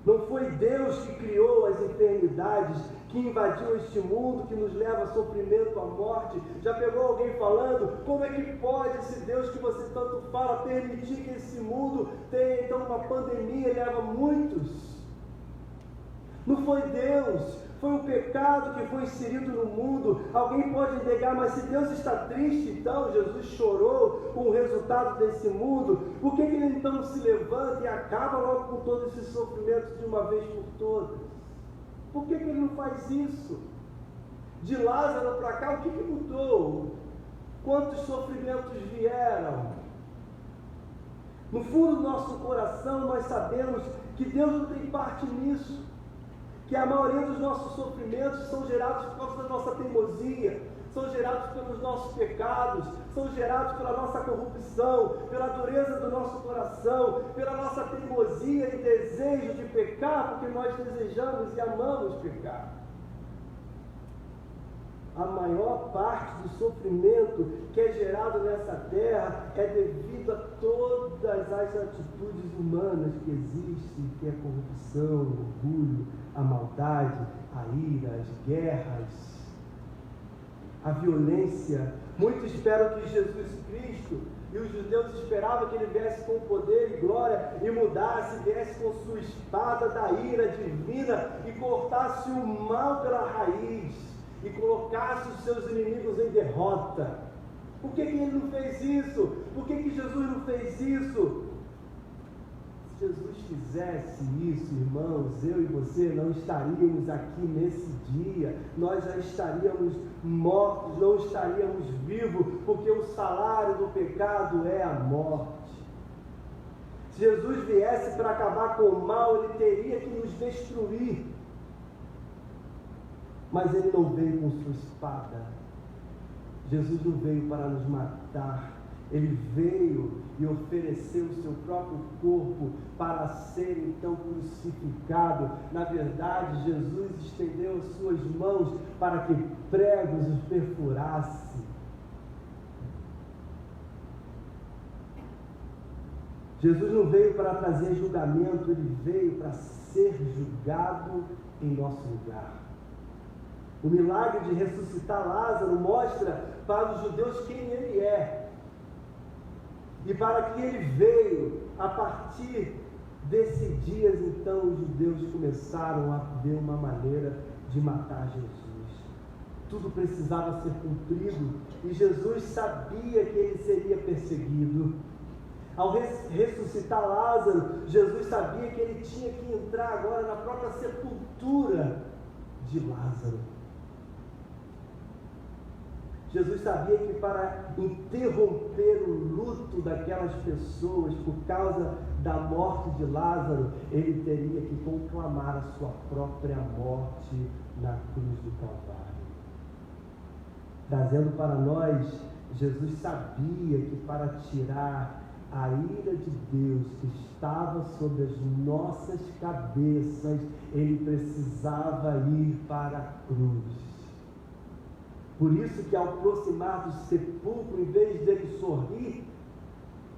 Speaker 1: Não foi Deus que criou as enfermidades, que invadiu este mundo, que nos leva a sofrimento, à morte. Já pegou alguém falando: como é que pode esse Deus que você tanto fala permitir que esse mundo tenha então uma pandemia e leva muitos? Não foi Deus, foi o pecado que foi inserido no mundo. Alguém pode negar, mas se Deus está triste, então Jesus chorou com o resultado desse mundo, por que Ele então se levanta e acaba logo com todo esse sofrimento de uma vez por todas? Por que Ele não faz isso? De Lázaro para cá, o que mudou? Quantos sofrimentos vieram? No fundo do nosso coração nós sabemos que Deus não tem parte nisso, que a maioria dos nossos sofrimentos são gerados por causa da nossa teimosia, são gerados pelos nossos pecados, são gerados pela nossa corrupção, pela dureza do nosso coração, pela nossa teimosia e desejo de pecar, porque nós desejamos e amamos pecar. A maior parte do sofrimento que é gerado nessa terra é devido a todas as atitudes humanas que existem, que é a corrupção, o orgulho, a maldade, a ira, as guerras, a violência. Muitos esperam que Jesus Cristo, e os judeus esperavam que ele viesse com poder e glória e mudasse, viesse com sua espada da ira divina e cortasse o mal pela raiz e colocasse os seus inimigos em derrota. Por que ele não fez isso? Por que Jesus não fez isso? Se Jesus fizesse isso, irmãos, eu e você não estaríamos aqui nesse dia, nós já estaríamos mortos, não estaríamos vivos, porque o salário do pecado é a morte. Se Jesus viesse para acabar com o mal, ele teria que nos destruir. Mas ele não veio com sua espada. Jesus não veio para nos matar. Ele veio e ofereceu o seu próprio corpo para ser então crucificado. Na verdade, Jesus estendeu as suas mãos para que pregos os perfurassem. Jesus não veio para trazer julgamento, ele veio para ser julgado em nosso lugar. O milagre de ressuscitar Lázaro mostra para os judeus quem ele é e para que ele veio. A partir desse dia, então, os judeus começaram a ver uma maneira de matar Jesus. Tudo precisava ser cumprido e Jesus sabia que ele seria perseguido. Ao ressuscitar Lázaro, Jesus sabia que ele tinha que entrar agora na própria sepultura de Lázaro. Jesus sabia que para interromper o luto daquelas pessoas por causa da morte de Lázaro, ele teria que conclamar a sua própria morte na cruz do Calvário. Trazendo para nós, Jesus sabia que para tirar a ira de Deus que estava sobre as nossas cabeças, ele precisava ir para a cruz. Por isso que ao aproximar do sepulcro, em vez dele sorrir,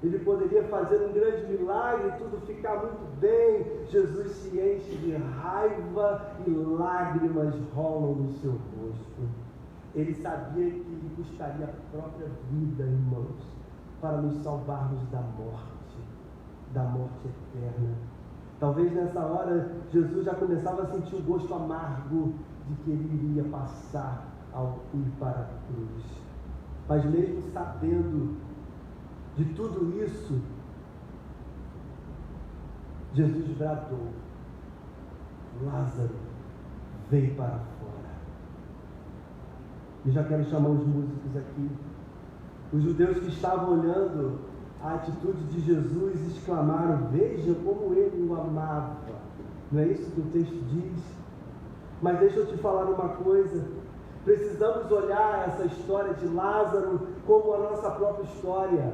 Speaker 1: ele poderia fazer um grande milagre e tudo ficar muito bem. Jesus se enche de raiva e lágrimas rolam no seu rosto. Ele sabia que lhe custaria a própria vida, irmãos, para nos salvarmos da morte. da morte eterna. Talvez nessa hora Jesus já começava a sentir o gosto amargo de que ele iria passar ao ir para a cruz. Mas mesmo sabendo de tudo isso, Jesus bradou: Lázaro, vem para fora. E já quero chamar os músicos aqui. Os judeus que estavam olhando a atitude de Jesus exclamaram: veja como ele o amava. Não é isso que o texto diz? Mas deixa eu te falar uma coisa. Precisamos olhar essa história de Lázaro como a nossa própria história.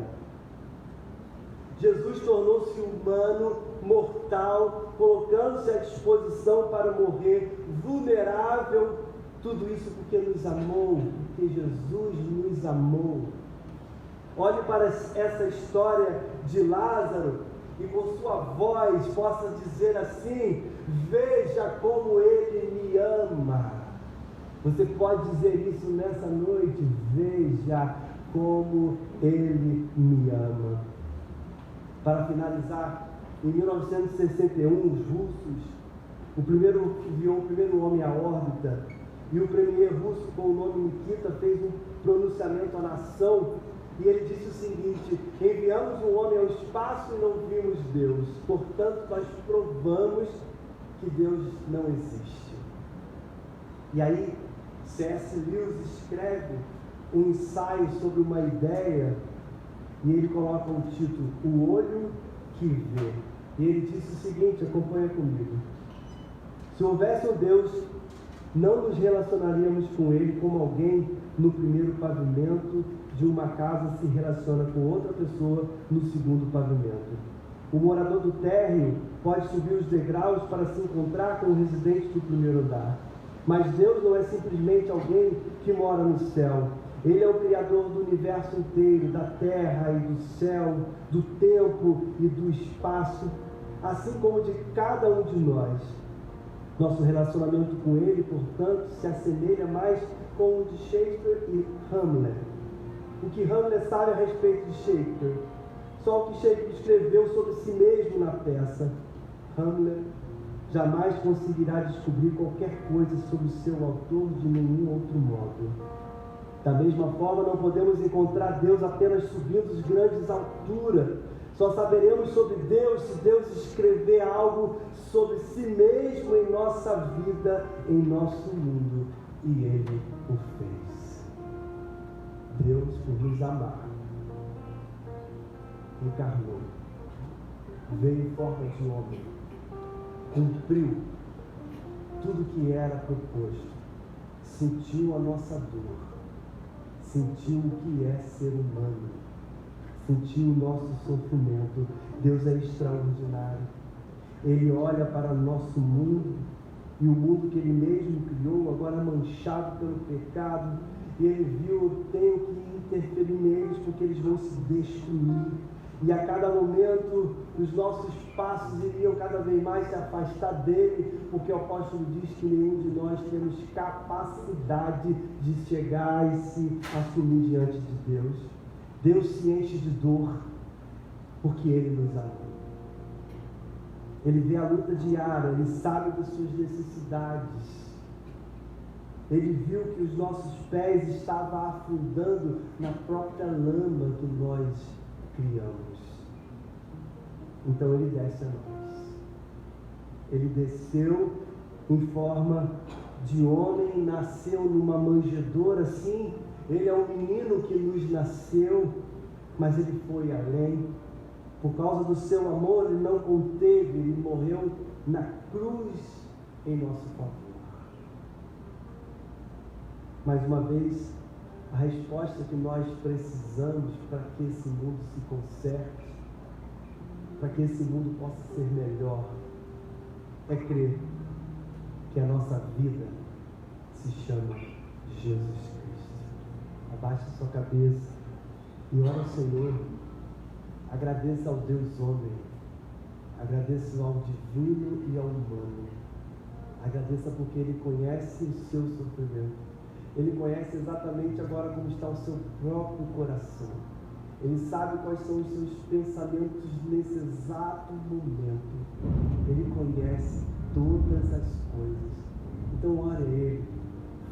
Speaker 1: Jesus tornou-se humano, mortal, colocando-se à disposição para morrer, vulnerável. Tudo isso porque nos amou, porque Jesus nos amou. Olhe para essa história de Lázaro e com sua voz possa dizer assim: veja como ele me ama. Você pode dizer isso nessa noite: veja como ele me ama. Para finalizar, em 1961, os russos, enviou o primeiro homem à órbita, e o premier russo, com o nome Nikita, fez um pronunciamento à nação, e ele disse o seguinte: enviamos um homem ao espaço e não vimos Deus, portanto nós provamos que Deus não existe. E aí C.S. Lewis escreve um ensaio sobre uma ideia, e ele coloca um título: O Olho que Vê. E ele disse o seguinte, acompanha comigo: se houvesse um Deus, não nos relacionaríamos com ele como alguém no primeiro pavimento de uma casa se relaciona com outra pessoa no segundo pavimento. O morador do térreo pode subir os degraus para se encontrar com o residente do primeiro andar. Mas Deus não é simplesmente alguém que mora no céu. Ele é o Criador do universo inteiro, da terra e do céu, do tempo e do espaço, assim como de cada um de nós. Nosso relacionamento com Ele, portanto, se assemelha mais com o de Shakespeare e Hamlet. O que Hamlet sabe a respeito de Shakespeare? Só o que Shakespeare escreveu sobre si mesmo na peça. Hamlet jamais conseguirá descobrir qualquer coisa sobre o seu autor de nenhum outro modo. Da mesma forma, não podemos encontrar Deus apenas subindo as grandes alturas. Só saberemos sobre Deus se Deus escrever algo sobre si mesmo em nossa vida, em nosso mundo. E Ele o fez. Deus, por nos amar, encarnou, veio em forma de homem, cumpriu tudo que era proposto, sentiu a nossa dor, sentiu o que é ser humano, sentiu o nosso sofrimento. Deus é extraordinário. Ele olha para o nosso mundo, e o mundo que Ele mesmo criou, agora manchado pelo pecado, e Ele viu: eu tenho que interferir neles, porque eles vão se destruir. E a cada momento, os nossos passos iriam cada vez mais se afastar dele, porque o apóstolo diz que nenhum de nós temos capacidade de chegar e se assumir diante de Deus. Deus se enche de dor, porque Ele nos amou. Ele vê a luta diária, Ele sabe das suas necessidades. Ele viu que os nossos pés estavam afundando na própria lama que nós criamos. Então Ele desce a nós. Ele desceu em forma de homem, nasceu numa manjedoura, sim. Ele é um menino que nos nasceu, mas Ele foi além. Por causa do seu amor, Ele não conteve, Ele morreu na cruz em nosso favor. Mais uma vez, a resposta que nós precisamos para que esse mundo se conserte, para que esse mundo possa ser melhor, é crer que a nossa vida se chama Jesus Cristo. Abaixe a sua cabeça e ore ao Senhor. Agradeça ao Deus homem, agradeça ao divino e ao humano. Agradeça porque Ele conhece o seu sofrimento. Ele conhece exatamente agora como está o seu próprio coração. Ele sabe quais são os seus pensamentos nesse exato momento. Ele conhece todas as coisas. Então ore a Ele,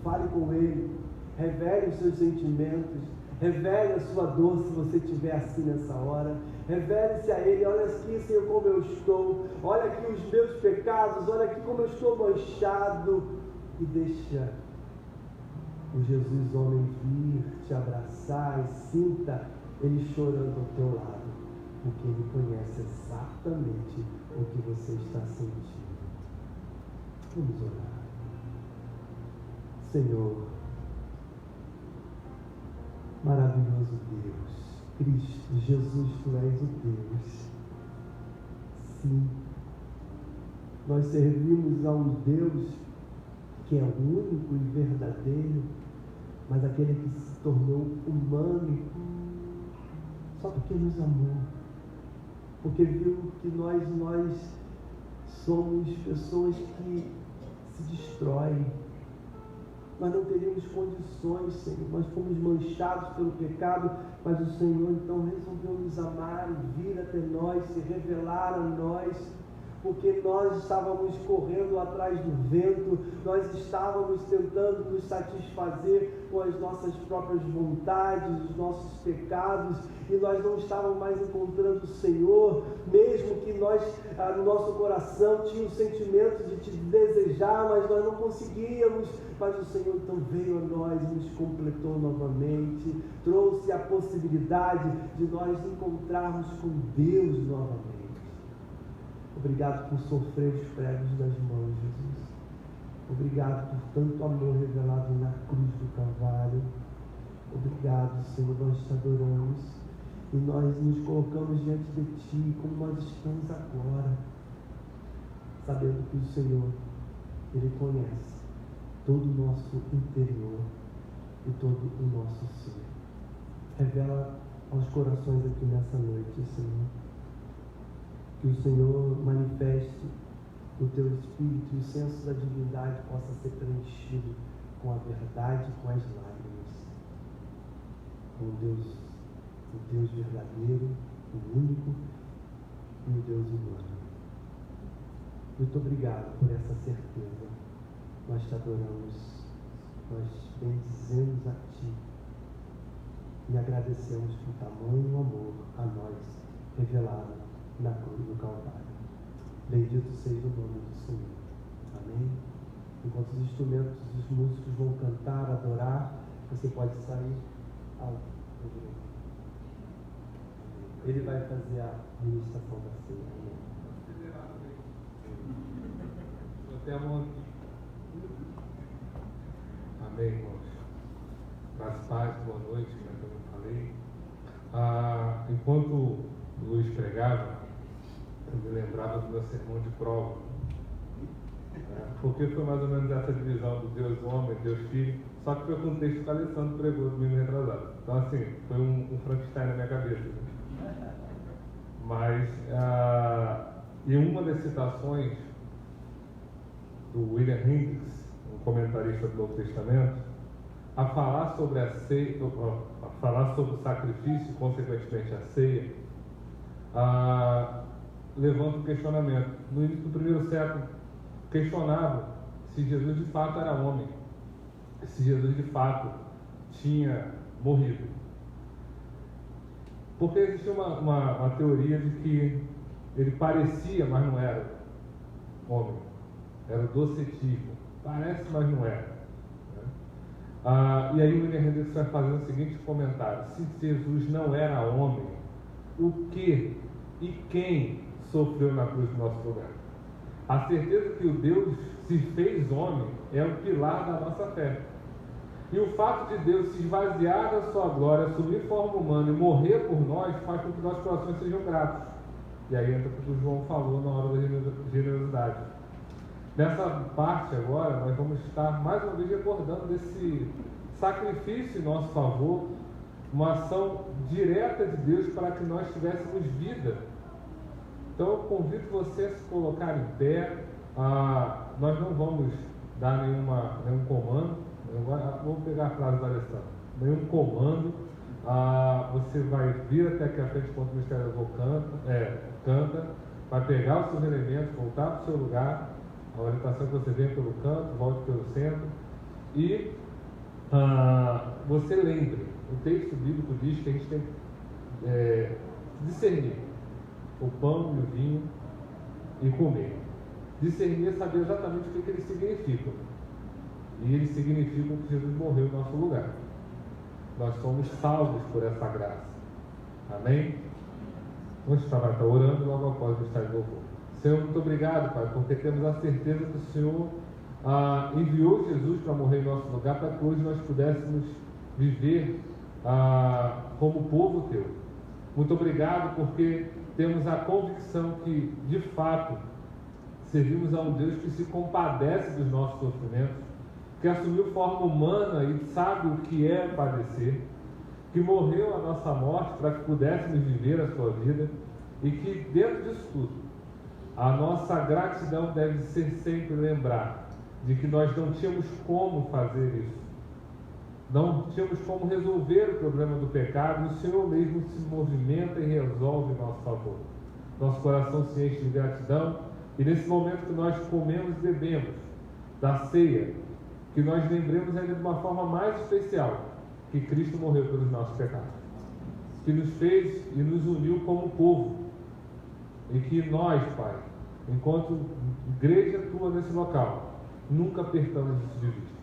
Speaker 1: fale com Ele, revele os seus sentimentos, revele a sua dor se você estiver assim nessa hora. Revele-se a Ele. Olha aqui, Senhor, como eu estou. Olha aqui os meus pecados. Olha aqui como eu estou manchado. E deixa o Jesus homem vir te abraçar e sinta Ele chorando ao teu lado, porque Ele conhece exatamente o que você está sentindo. Vamos orar. Senhor, maravilhoso Deus, Cristo, Jesus, Tu és o Deus. Sim, nós servimos a um Deus que é único e verdadeiro, mas aquele que se tornou humano só porque nos amou, porque viu que nós somos pessoas que se destroem. Nós não teríamos condições, Senhor. Nós fomos manchados pelo pecado, mas o Senhor então resolveu nos amar e vir até nós, se revelar a nós, porque nós estávamos correndo atrás do vento, nós estávamos tentando nos satisfazer com as nossas próprias vontades, os nossos pecados, e nós não estávamos mais encontrando o Senhor, mesmo que nós, no nosso coração, tinha o sentimento de te desejar, mas nós não conseguíamos. Mas o Senhor então veio a nós e nos completou novamente, trouxe a possibilidade de nós encontrarmos com Deus novamente. Obrigado por sofrer os pregos das mãos, Jesus. Obrigado por tanto amor revelado na cruz do Calvário. Obrigado, Senhor, nós te adoramos e nós nos colocamos diante de Ti como nós estamos agora, sabendo que o Senhor, Ele conhece todo o nosso interior e todo o nosso ser. Revela aos corações aqui nessa noite, Senhor, que o Senhor manifeste o Teu Espírito e o senso da divindade possa ser preenchido com a verdade, com as lágrimas. Com o Deus verdadeiro, o único e o Deus humano. Muito obrigado por essa certeza. Nós te adoramos, nós bendizemos a Ti e agradecemos por tamanho amor a nós revelado na cruz do Calvário. Bendito seja o nome do Senhor. Amém? Enquanto os instrumentos, os músicos vão cantar, adorar, você pode sair ao direito. Ele vai fazer a ministração da ceia.
Speaker 2: Até a mão aqui. Amém, irmãos. Graças a Deus, boa noite, como eu falei. Enquanto o Luiz pregava, eu me lembrava do meu sermão de prova. Porque foi mais ou menos essa divisão do Deus homem, Deus filho, só que foi com o texto que a Alessandro pregou domingo retrasado. Então, assim, foi um Frankenstein na minha cabeça. Mas, em uma das citações do William Hendricks, um comentarista do Novo Testamento, a falar sobre a ceia, a falar sobre o sacrifício, consequentemente a ceia, levanta um questionamento. No início do primeiro século, questionava se Jesus de fato era homem, se Jesus de fato tinha morrido. Porque existia uma teoria de que ele parecia, mas não era homem. Era o docetismo. Parece, mas não era. E aí o William Hendricks vai fazer o seguinte comentário: se Jesus não era homem, o que e quem sofreu na cruz do nosso lugar? A certeza que o Deus se fez homem é o pilar da nossa fé. E o fato de Deus se esvaziar da sua glória, assumir forma humana e morrer por nós, faz com que nossos corações sejam gratos. E aí entra o que o João falou na hora da generosidade. Nessa parte agora, nós vamos estar mais uma vez recordando desse sacrifício em nosso favor, uma ação direta de Deus para que nós tivéssemos vida. Então eu convido você a se colocar em pé. Nós não vamos dar nenhum comando. Agora vou pegar a frase da Alessandra. Nenhum comando. você vai vir até aqui à frente quando o Ministério do Louvor canta, vai pegar os seus elementos, voltar para o seu lugar, a orientação que você vem pelo canto, volte pelo centro, e você lembre, o texto bíblico diz que a gente tem que discernir o pão e o vinho e comer. Discernir é saber exatamente o que eles significam. E eles significam que Jesus morreu em nosso lugar. Nós somos salvos por essa graça. Amém? Vamos estar orando logo após o estar de louvor. Senhor, muito obrigado, Pai, porque temos a certeza que o Senhor enviou Jesus para morrer em nosso lugar, para que hoje nós pudéssemos viver como povo Teu. Muito obrigado porque temos a convicção que, de fato, servimos a um Deus que se compadece dos nossos sofrimentos, que assumiu forma humana e sabe o que é padecer, que morreu a nossa morte para que pudéssemos viver a sua vida, e que dentro disso tudo, a nossa gratidão deve ser sempre lembrar de que nós não tínhamos como fazer isso, não tínhamos como resolver o problema do pecado, e o Senhor mesmo se movimenta e resolve em nosso favor. Nosso coração se enche de gratidão, e nesse momento que nós comemos e bebemos da ceia, que nós lembremos ainda de uma forma mais especial que Cristo morreu pelos nossos pecados, que nos fez e nos uniu como povo, e que nós, Pai, enquanto igreja Tua nesse local, nunca percamos isso de vista.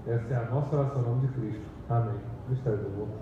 Speaker 2: Essa é a nossa oração em nome de Cristo. Amém. Mistério do Louvor.